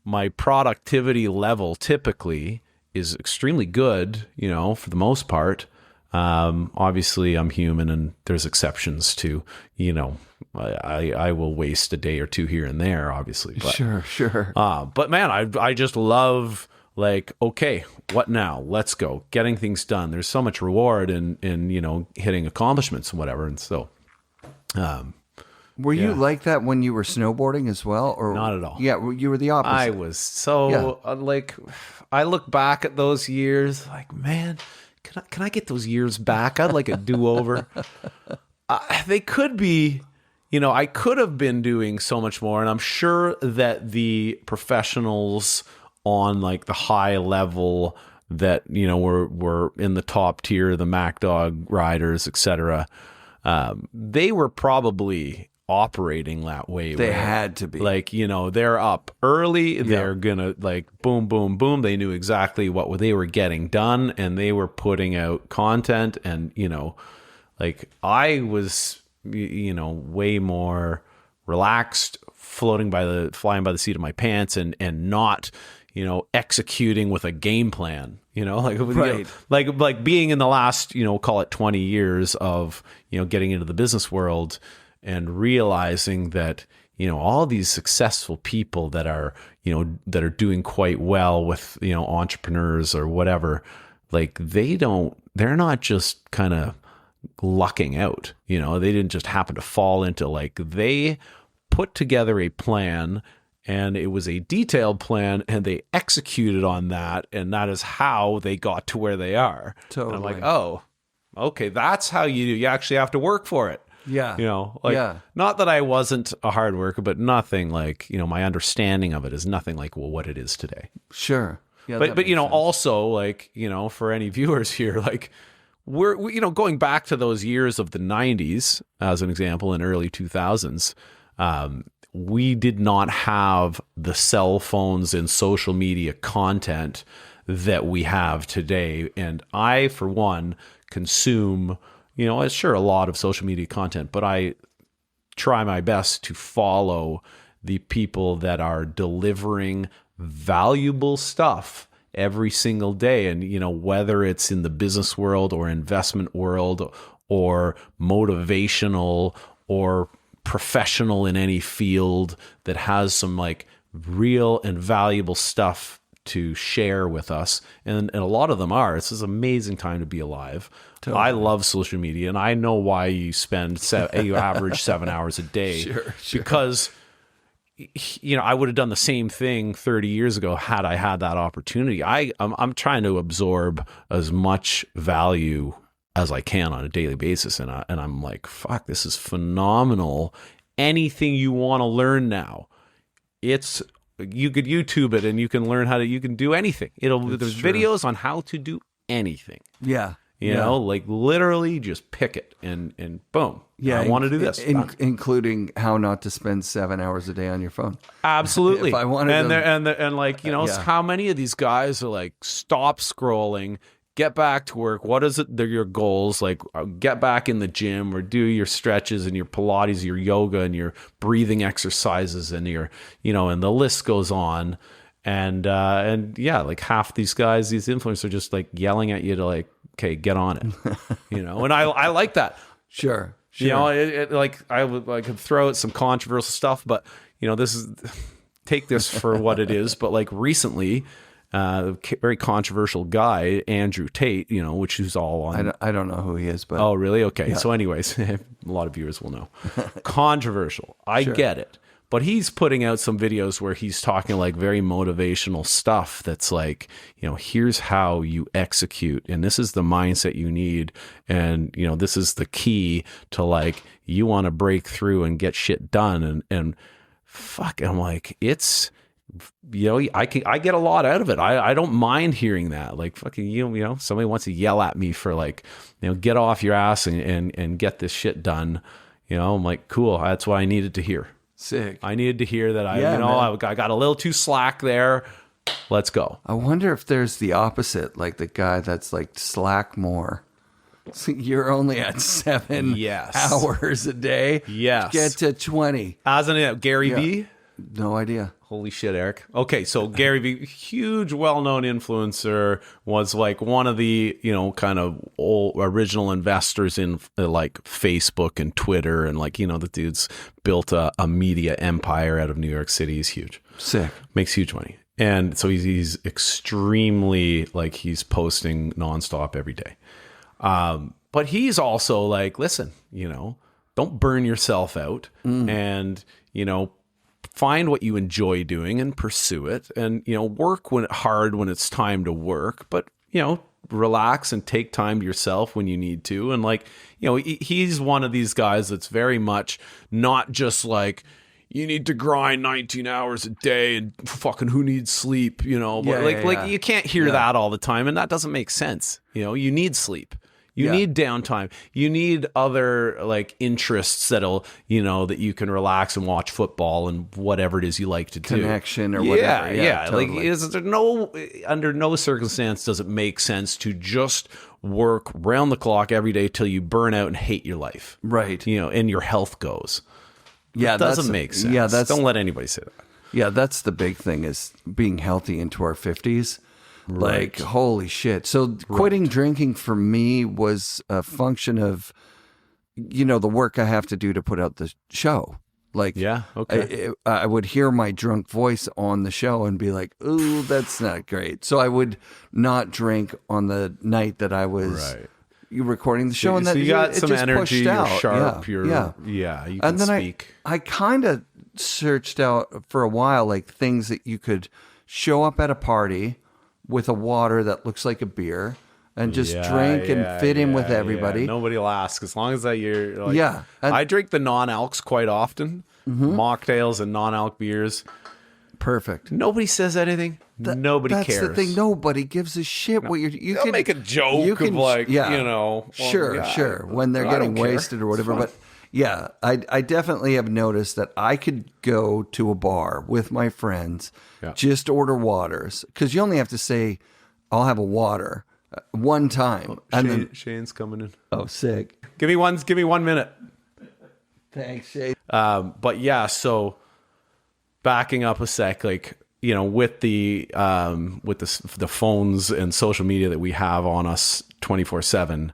Speaker 2: my productivity level typically is extremely good, you know, for the most part. Obviously I'm human and there's exceptions to, you know, I will waste a day or two here and there, obviously. But,
Speaker 1: sure.
Speaker 2: But man, I just love like, okay, what now? Let's go. Getting things done. There's so much reward in you know, hitting accomplishments and whatever. And so,
Speaker 1: were you like that when you were snowboarding as well, or
Speaker 2: not at all?
Speaker 1: Yeah, you were the opposite.
Speaker 2: I was so like, I look back at those years, like, man, can I get those years back? I'd like a do-over. They could be. You know, I could have been doing so much more, and I'm sure that the professionals on like the high level that, you know, were in the top tier, the Mac Dog riders, etc. They were probably operating that way.
Speaker 1: They had to be. Like,
Speaker 2: you know, they're up early. They're gonna like boom, boom, boom. They knew exactly what they were getting done, and they were putting out content. And you know, like I was, you know, way more relaxed, flying by the seat of my pants, and not, you know, executing with a game plan, you know, like, you know, like being in the last, you know, call it 20 years of, you know, getting into the business world and realizing that, you know, all these successful people that are, you know, that are doing quite well with, you know, entrepreneurs or whatever, like they're not just kind of lucking out, you know, they didn't just happen to fall into, like, they put together a plan, and it was a detailed plan, and they executed on that, and that is how they got to where they are. Totally. And I'm like, oh, okay, that's how you actually have to work for it.
Speaker 1: Yeah.
Speaker 2: You know, like, not that I wasn't a hard worker, but nothing like, you know, my understanding of it is nothing like, well, what it is today.
Speaker 1: Sure. Yeah,
Speaker 2: but you know, sense. Also, like, you know, for any viewers here, like, you know, going back to those years of the 90s, as an example, in early 2000s, we did not have the cell phones and social media content that we have today. And I, for one, consume, you know, sure, a lot of social media content, but I try my best to follow the people that are delivering valuable stuff every single day. And, you know, whether it's in the business world or investment world or motivational or professional in any field that has some like real and valuable stuff to share with us. And a lot of them are. It's this amazing time to be alive. Totally. I love social media, and I know why you spend you average 7 hours a day. Sure. Because, you know, I would have done the same thing 30 years ago had I had that opportunity. I'm trying to absorb as much value as I can on a daily basis, and I'm like, fuck, this is phenomenal. Anything you want to learn now, you could YouTube it, and you can learn you can do anything. There's videos on how to do anything.
Speaker 1: Yeah.
Speaker 2: You know, like literally just pick it and boom. Yeah. I want to do this.
Speaker 1: Including how not to spend 7 hours a day on your phone.
Speaker 2: Absolutely.
Speaker 1: If I wanted
Speaker 2: and like, you know, how many of these guys are like, stop scrolling, get back to work. What is it? They're your goals. Like, get back in the gym or do your stretches and your Pilates, your yoga and your breathing exercises and your, you know, and the list goes on. And yeah, like half these guys, these influencers are just like yelling at you to like, okay, get on it, you know? And I like that.
Speaker 1: Sure.
Speaker 2: You know, like I could throw out some controversial stuff, but you know, take this for what it is. But like recently, very controversial guy, Andrew Tate, you know, which is all on.
Speaker 1: I don't know who he is, but.
Speaker 2: Oh, really? Okay. Yeah. So anyways, a lot of viewers will know. Controversial. I get it. But he's putting out some videos where he's talking like very motivational stuff that's like, you know, here's how you execute. And this is the mindset you need. And, you know, this is the key to like, you want to break through and get shit done. And fuck, I'm like, it's, you know, I get a lot out of it. I don't mind hearing that. Like fucking, you know, somebody wants to yell at me for like, you know, get off your ass and get this shit done. You know, I'm like, cool. That's what I needed to hear.
Speaker 1: Sick.
Speaker 2: I needed to hear that I got a little too slack there. Let's go.
Speaker 1: I wonder if there's the opposite, like the guy that's like slack more. So you're only at 7 hours a day.
Speaker 2: Yes.
Speaker 1: Get to 20.
Speaker 2: Gary Vee?
Speaker 1: No idea.
Speaker 2: Holy shit, Eric. Okay, so Gary Vee, huge, well-known influencer, was like one of the, you know, kind of original investors in like Facebook and Twitter. And like, you know, the dude's built a media empire out of New York City. He's huge.
Speaker 1: Sick.
Speaker 2: Makes huge money. And so he's extremely, like, he's posting nonstop every day. But he's also like, listen, you know, don't burn yourself out and, you know, find what you enjoy doing and pursue it, and, you know, work hard when it's time to work, but, you know, relax and take time to yourself when you need to. And like, you know, he's one of these guys that's very much not just like, you need to grind 19 hours a day and fucking who needs sleep, you know, but you can't hear that all the time. And that doesn't make sense. You know, you need sleep. You need downtime. You need other like interests that'll, you know, that you can relax and watch football and whatever it is you like to do.
Speaker 1: Connection or whatever.
Speaker 2: Yeah. Totally. Like, under no circumstance does it make sense to just work round the clock every day till you burn out and hate your life. Right. You know, and your health goes. Yeah. It doesn't make sense. Yeah. Don't let anybody say that.
Speaker 1: Yeah. That's the big thing, is being healthy into our 50s. Like, holy shit. So quitting drinking for me was a function of, you know, the work I have to do to put out the show. Like, I would hear my drunk voice on the show and be like, ooh, that's not great. So I would not drink on the night that I was recording the show. And
Speaker 2: so you got some energy, you're
Speaker 1: out.
Speaker 2: sharp, you can
Speaker 1: and then
Speaker 2: speak.
Speaker 1: I kind of searched out for a while, like things that you could show up at a party with a water that looks like a beer and just drink and fit in with everybody.
Speaker 2: Nobody will ask, as long as that you're like, I drink the non-alcs quite often, mocktails and non-alc beers.
Speaker 1: Perfect.
Speaker 2: Nobody says anything. Nobody
Speaker 1: that's
Speaker 2: cares.
Speaker 1: That's the thing. Nobody gives a shit what you
Speaker 2: They'll
Speaker 1: can
Speaker 2: make a joke of like, you know. Well,
Speaker 1: sure. When they're getting wasted or whatever. But yeah, I definitely have noticed that I could go to a bar with my friends, just order waters. Because you only have to say, I'll have a water one time. And then
Speaker 2: Shane's coming in.
Speaker 1: Oh, sick.
Speaker 2: Give me 1 minute.
Speaker 1: Thanks, Shane.
Speaker 2: But yeah, so backing up a sec, like, you know, with the phones and social media that we have on us 24/7,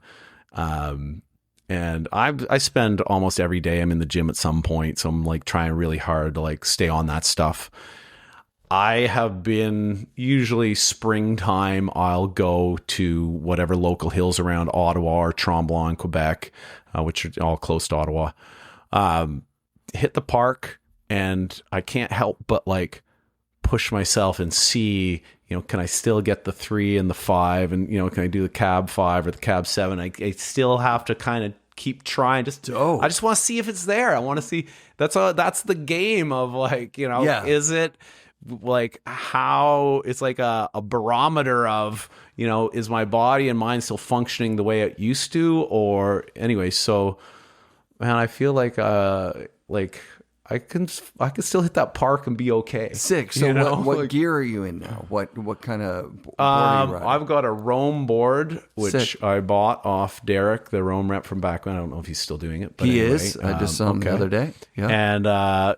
Speaker 2: and I spend almost every day, I'm in the gym at some point, so I'm like trying really hard to like stay on that stuff. I have been, usually springtime, I'll go to whatever local hills around Ottawa or Tremblant, Quebec, which are all close to Ottawa. Hit the park, and I can't help but like push myself and see, you know, can I still get the 3 and the 5, and, you know, can I do the cab 5 or the cab 7? I still have to kind of keep trying. I just want to see if it's there. I want to see. That's the game of like, you know, is it like how it's like a barometer of, you know, is my body and mind still functioning the way it used to? Or anyway, so man, I feel like I can still hit that park and be okay.
Speaker 1: Sick. So what gear are you in now? What kind of board are you riding?
Speaker 2: I've got a Roam board, which I bought off Derek, the Roam rep from back when. I don't know if he's still doing it, but
Speaker 1: he
Speaker 2: anyway,
Speaker 1: is. I just saw him the other day. Yeah.
Speaker 2: And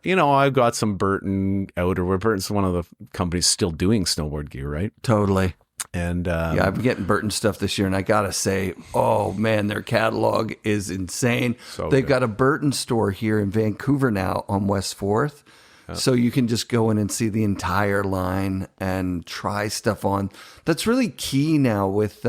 Speaker 2: you know, I've got some Burton outerwear. Burton's one of the companies still doing snowboard gear, right?
Speaker 1: Totally.
Speaker 2: And
Speaker 1: I've been getting Burton stuff this year, and I gotta say, oh man, their catalog is insane. They've got a Burton store here in Vancouver now on West 4th, so you can just go in and see the entire line and try stuff on. That's really key now with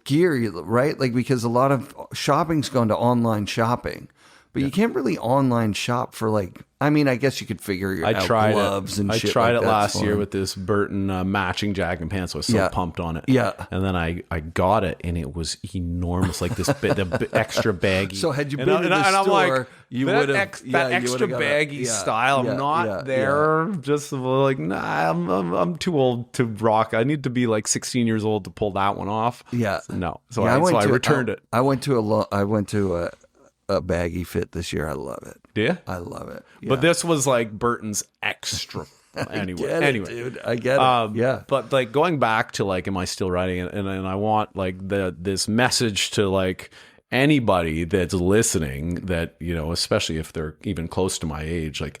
Speaker 1: gear, right? Like, because a lot of shopping's gone to online shopping. But you can't really online shop for like, I mean, I guess you could figure out gloves and shit.
Speaker 2: I tried
Speaker 1: like
Speaker 2: it last year with this Burton matching jacket and pants. So I was so pumped on it. Yeah. And then I got it, and it was enormous, like this the extra baggy.
Speaker 1: So had you been to the store, you would have
Speaker 2: that extra baggy style. I'm not there. Just like, nah, I'm too old to rock. I need to be like 16 years old to pull that one off. Yeah. So I returned it.
Speaker 1: I went to a baggy fit this year. I love it.
Speaker 2: Yeah,
Speaker 1: I love it. Yeah.
Speaker 2: But this was like Burton's extra. Anyway,
Speaker 1: dude, I get it. Yeah.
Speaker 2: But like going back to like, am I still writing it? And I want like this message to like anybody that's listening, that, you know, especially if they're even close to my age, like,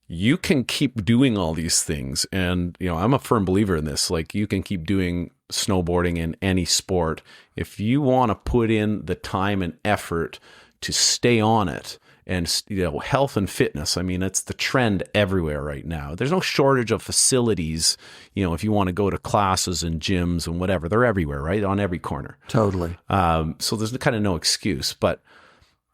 Speaker 2: you can keep doing all these things. And, you know, I'm a firm believer in this. Like, you can keep doing snowboarding in any sport if you want to put in the time and effort to stay on it. And, you know, health and fitness, I mean, it's the trend everywhere right now. There's no shortage of facilities, you know, if you want to go to classes and gyms and whatever, they're everywhere, right? On every corner.
Speaker 1: Totally.
Speaker 2: So there's kind of no excuse, but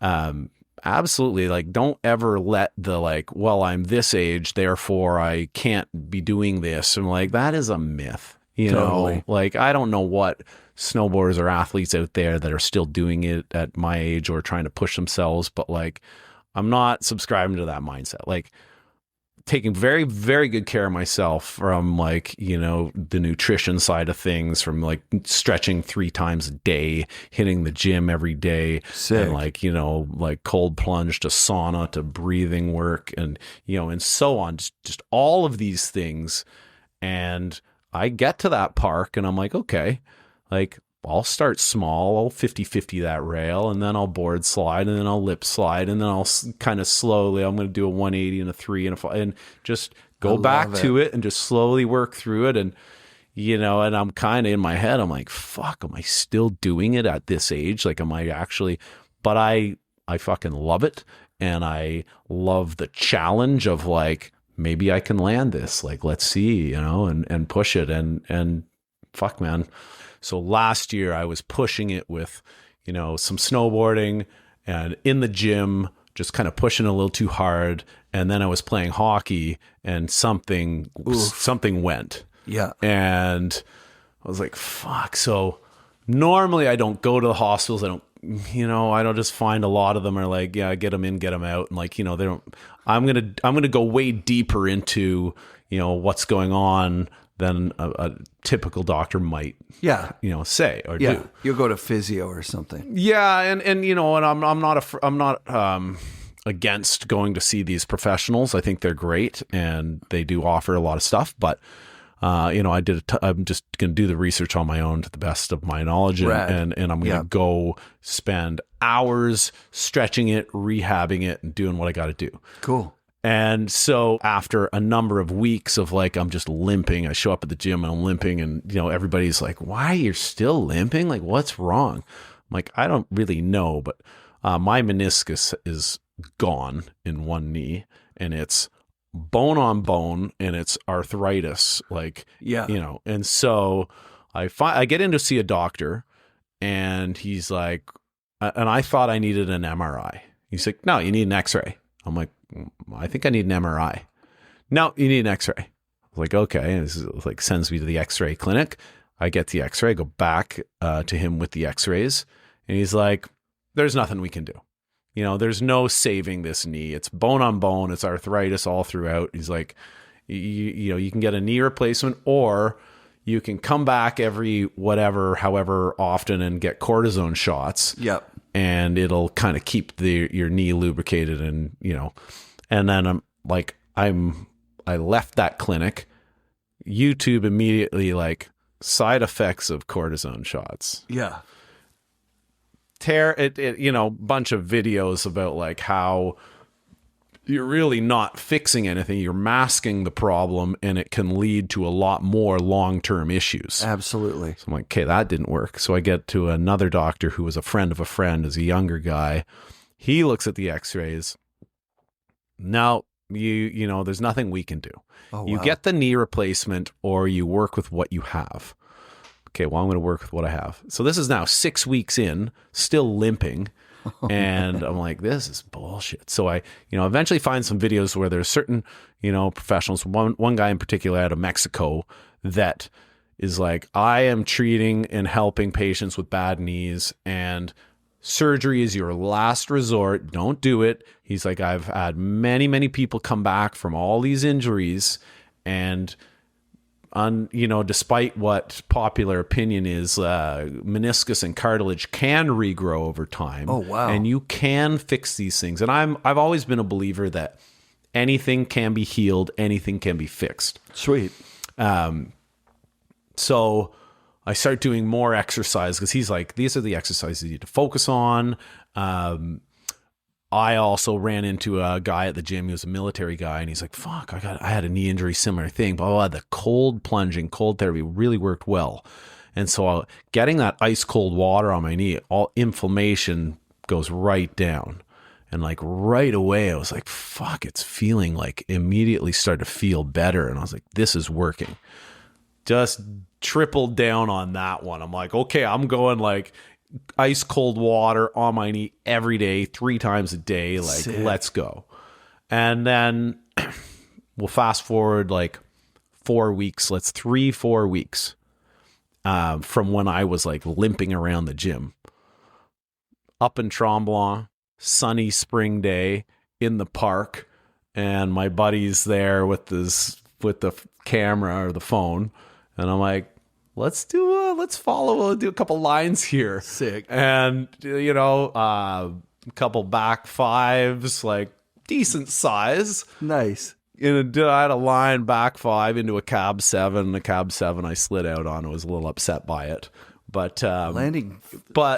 Speaker 2: absolutely, like, don't ever let the like, well, I'm this age, therefore I can't be doing this. And like, that is a myth, you know, like, I don't know what snowboarders or athletes out there that are still doing it at my age or trying to push themselves, but like, I'm not subscribing to that mindset. Like, taking very, very good care of myself from like, you know, the nutrition side of things, from like stretching 3 times a day, hitting the gym every day. Sick. And like, you know, like cold plunge to sauna to breathing work, and, you know, and so on, just all of these things. And I get to that park and I'm like, okay, like, I'll start small. I'll 50-50 that rail, and then I'll board slide, and then I'll lip slide, and then I'll kind of slowly, I'm going to do a 180 and a 3 and a 5, and just go back to it and just slowly work through it. And, you know, and I'm kind of in my head, I'm like, fuck, am I still doing it at this age? Like, am I actually, but I fucking love it. And I love the challenge of like, maybe I can land this. Like, let's see, you know, and push it. And fuck, man. So last year I was pushing it with, you know, some snowboarding and in the gym, just kind of pushing a little too hard. And then I was playing hockey and something went. Yeah. And I was like, fuck. So normally I don't go to the hospitals. I don't I don't just find a lot of them are like, yeah, get them in, get them out. And like, they don't, I'm going to go way deeper into, what's going on than a typical doctor might, say or do.
Speaker 1: You'll go to physio or something.
Speaker 2: Yeah. And I'm not against going to see these professionals. I think they're great and they do offer a lot of stuff, but I'm just going to do the research on my own to the best of my knowledge, and I'm going to go spend hours stretching it, rehabbing it, and doing what I got to do.
Speaker 1: Cool.
Speaker 2: And so after a number of weeks of like, I'm just limping, I show up at the gym and I'm limping, and everybody's like, why you're still limping? Like, what's wrong? I'm like, I don't really know, but my meniscus is gone in one knee, and it's bone on bone, and it's arthritis, and so I get in to see a doctor, and he's like, and I thought I needed an MRI. He's like, no, you need an X-ray. I'm like, I think I need an MRI. No, you need an X-ray. I was like, okay. And this is like, sends me to the X-ray clinic. I get the X-ray, I go back to him with the X-rays, and he's like, there's nothing we can do. There's no saving this knee. It's bone on bone. It's arthritis all throughout. He's like, you can get a knee replacement, or you can come back every however often and get cortisone shots.
Speaker 1: Yep.
Speaker 2: And it'll kind of keep your knee lubricated, and and then I left that clinic. YouTube immediately, like, side effects of cortisone shots.
Speaker 1: Yeah.
Speaker 2: Bunch of videos about like how you're really not fixing anything. You're masking the problem, and it can lead to a lot more long-term issues.
Speaker 1: Absolutely.
Speaker 2: So I'm like, okay, that didn't work. So I get to another doctor who was a friend of a friend, is a younger guy. He looks at the X-rays. Now, there's nothing we can do.
Speaker 1: Oh,
Speaker 2: you
Speaker 1: wow.
Speaker 2: get the knee replacement, or you work with what you have. Okay, well, I'm going to work with what I have. So this is now 6 weeks in, still limping. And I'm like, this is bullshit. So I, eventually find some videos where there's certain, professionals, one guy in particular out of Mexico that is like, I am treating and helping patients with bad knees, and surgery is your last resort. Don't do it. He's like, I've had many, many people come back from all these injuries, and despite what popular opinion is, meniscus and cartilage can regrow over time.
Speaker 1: Oh, wow.
Speaker 2: And you can fix these things. And I've always been a believer that anything can be healed, anything can be fixed.
Speaker 1: Sweet.
Speaker 2: So I start doing more exercise, because he's like, these are the exercises you need to focus on. I also ran into a guy at the gym. He was a military guy, and he's like, fuck, I had a knee injury, similar thing, blah, blah, blah. The cold plunging, cold therapy really worked well. And so getting that ice cold water on my knee, all inflammation goes right down. And like right away, I was like, fuck, it's feeling like, immediately started to feel better. And I was like, this is working. Just tripled down on that one. I'm like, okay, I'm going like ice cold water on my knee every day, 3 times a day. Like,
Speaker 1: Sick.
Speaker 2: Let's go. And then we'll fast forward like 4 weeks. 4 weeks from when I was like limping around the gym. Up in Tremblant, sunny spring day in the park, and my buddy's there with the camera or the phone, and I'm like, let's do a couple lines here.
Speaker 1: Sick.
Speaker 2: And a couple back fives, like decent size.
Speaker 1: Nice.
Speaker 2: I had a line back 5 into a cab 7. The cab 7 I slid out on. I was a little upset by it. But
Speaker 1: landing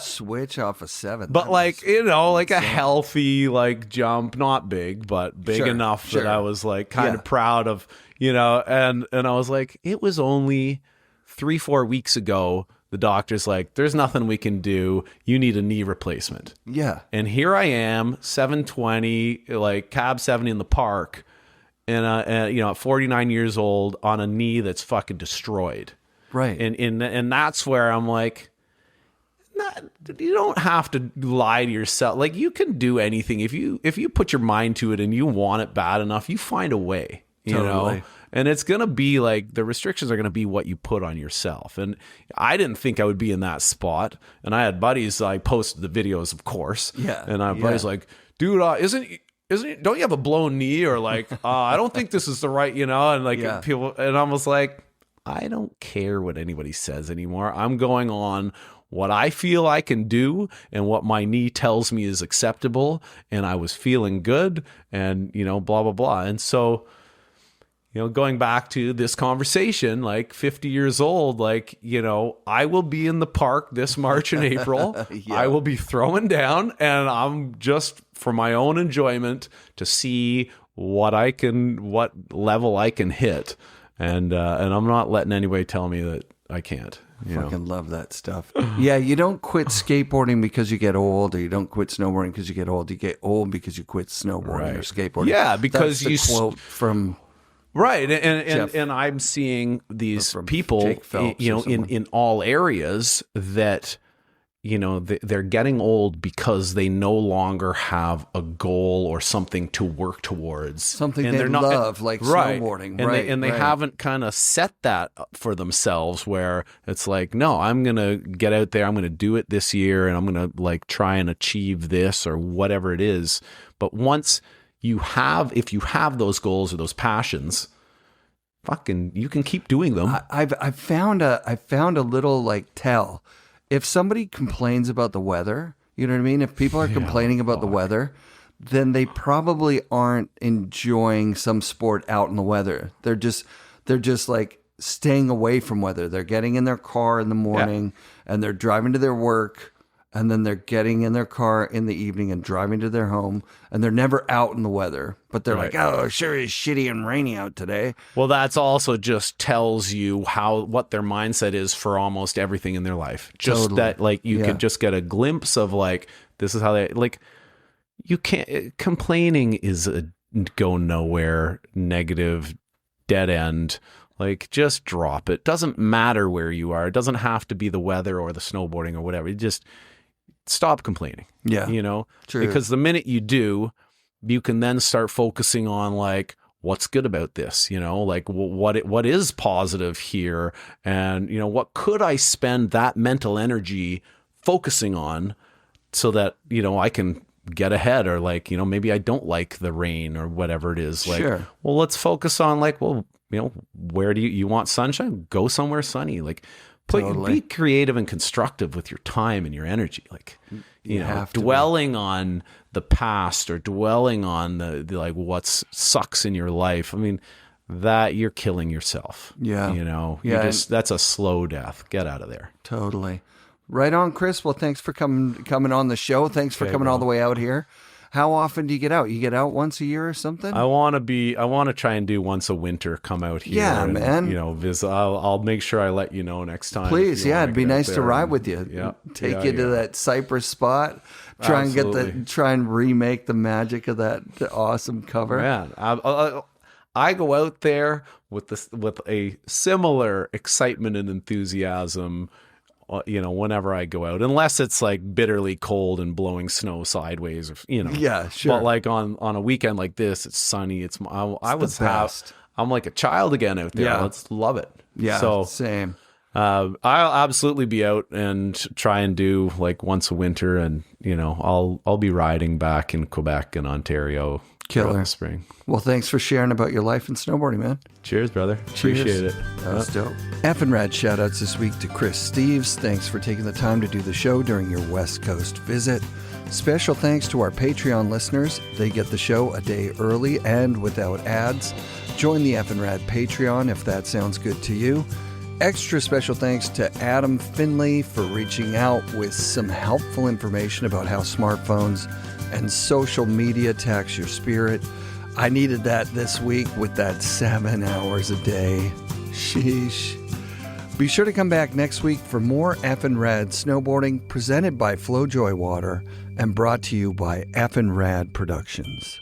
Speaker 1: switch off a 7.
Speaker 2: But like, like a healthy like jump, not big, but big enough that I was like kind of proud of, and I was like, it was only 3-4 weeks ago, the doctor's like, there's nothing we can do. You need a knee replacement.
Speaker 1: Yeah.
Speaker 2: And here I am, 720, like cab 7 in the park, and at 49 years old on a knee that's fucking destroyed.
Speaker 1: Right.
Speaker 2: And that's where I'm like, you don't have to lie to yourself. Like, you can do anything if you put your mind to it and you want it bad enough, you find a way, you know. And it's going to be like, the restrictions are going to be what you put on yourself. And I didn't think I would be in that spot. And I had buddies, I posted the videos, of course.
Speaker 1: Yeah.
Speaker 2: And I had buddies like, dude, don't you have a blown knee? Or like, I don't think this is the right, and like people, and I was like, I don't care what anybody says anymore. I'm going on what I feel I can do and what my knee tells me is acceptable. And I was feeling good and, blah, blah, blah. And so, going back to this conversation, like 50 years old, like, I will be in the park this March and April. I will be throwing down, and I'm just for my own enjoyment to see what level I can hit. And I'm not letting anybody tell me that I can't.
Speaker 1: Fucking love that stuff. Yeah, you don't quit skateboarding because you get old, or you don't quit snowboarding because you get old. You get old because you quit snowboarding or skateboarding.
Speaker 2: Yeah, because
Speaker 1: that's the quote from
Speaker 2: right, and I'm seeing these people, in all areas that. They're getting old because they no longer have a goal or something to work towards.
Speaker 1: Something they love, like snowboarding.
Speaker 2: And they haven't kind of set that for themselves where it's like, no, I'm going to get out there. I'm going to do it this year, and I'm going to like try and achieve this or whatever it is. But once if you have those goals or those passions, you can keep doing them.
Speaker 1: I found a little like tell. If somebody complains about the weather, you know what I mean? If people are complaining about the weather, then they probably aren't enjoying some sport out in the weather. They're just like staying away from weather. They're getting in their car in the morning and they're driving to their work, and then they're getting in their car in the evening and driving to their home, and they're never out in the weather. But they're like, oh, sure is shitty and rainy out today.
Speaker 2: Well, that's also just tells you what their mindset is for almost everything in their life. Just totally. That, like, you could just get a glimpse of, like, this is how they, like, you can't, complaining is a go nowhere, negative, dead end. Like, just drop it. Doesn't matter where you are. It doesn't have to be the weather or the snowboarding or whatever. Just stop complaining.
Speaker 1: Yeah.
Speaker 2: True. Because the minute you do, you can then start focusing on, like, what's good about this, like what is positive here, and what could I spend that mental energy focusing on so that I can get ahead, or like maybe I don't like the rain or whatever it is. Like,
Speaker 1: sure.
Speaker 2: Well, let's focus on, like, well, where do you want sunshine? Go somewhere sunny. Like, be creative and constructive with your time and your energy. Like, dwelling on the past or dwelling on the like what sucks in your life. I mean, that you're killing yourself.
Speaker 1: Yeah.
Speaker 2: That's a slow death. Get out of there.
Speaker 1: Totally. Right on, Chris. Well, thanks for coming on the show. Thanks for coming all the way out here. How often do you get out? You get out once a year or something?
Speaker 2: I want to try and do once a winter, come out here.
Speaker 1: Yeah,
Speaker 2: and,
Speaker 1: man.
Speaker 2: Visit. I'll make sure I let you know next time.
Speaker 1: Please, it'd be nice to ride with you.
Speaker 2: Yeah.
Speaker 1: Take you to that Cypress spot. Try and remake the magic of that awesome cover.
Speaker 2: Man, I go out there with a similar excitement and enthusiasm. Whenever I go out, unless it's like bitterly cold and blowing snow sideways,
Speaker 1: Yeah, sure.
Speaker 2: But like on a weekend like this, it's sunny. I'm like a child again out there.
Speaker 1: Yeah.
Speaker 2: Let's love it.
Speaker 1: Yeah.
Speaker 2: So
Speaker 1: same.
Speaker 2: I'll absolutely be out and try and do like once a winter, and I'll be riding back in Quebec and Ontario.
Speaker 1: Killer.
Speaker 2: The spring.
Speaker 1: Well, thanks for sharing about your life in snowboarding, man.
Speaker 2: Cheers, brother.
Speaker 1: Cheers.
Speaker 2: Appreciate it.
Speaker 1: That was dope. FNRad shoutouts this week to Chris Steeves. Thanks for taking the time to do the show during your West Coast visit. Special thanks to our Patreon listeners. They get the show a day early and without ads. Join the FNRad Patreon if that sounds good to you. Extra special thanks to Adam Finley for reaching out with some helpful information about how smartphones and social media tax your spirit. I needed that this week with that 7 hours a day. Sheesh. Be sure to come back next week for more FNRad snowboarding presented by FlowJoy Water and brought to you by FNRad Productions.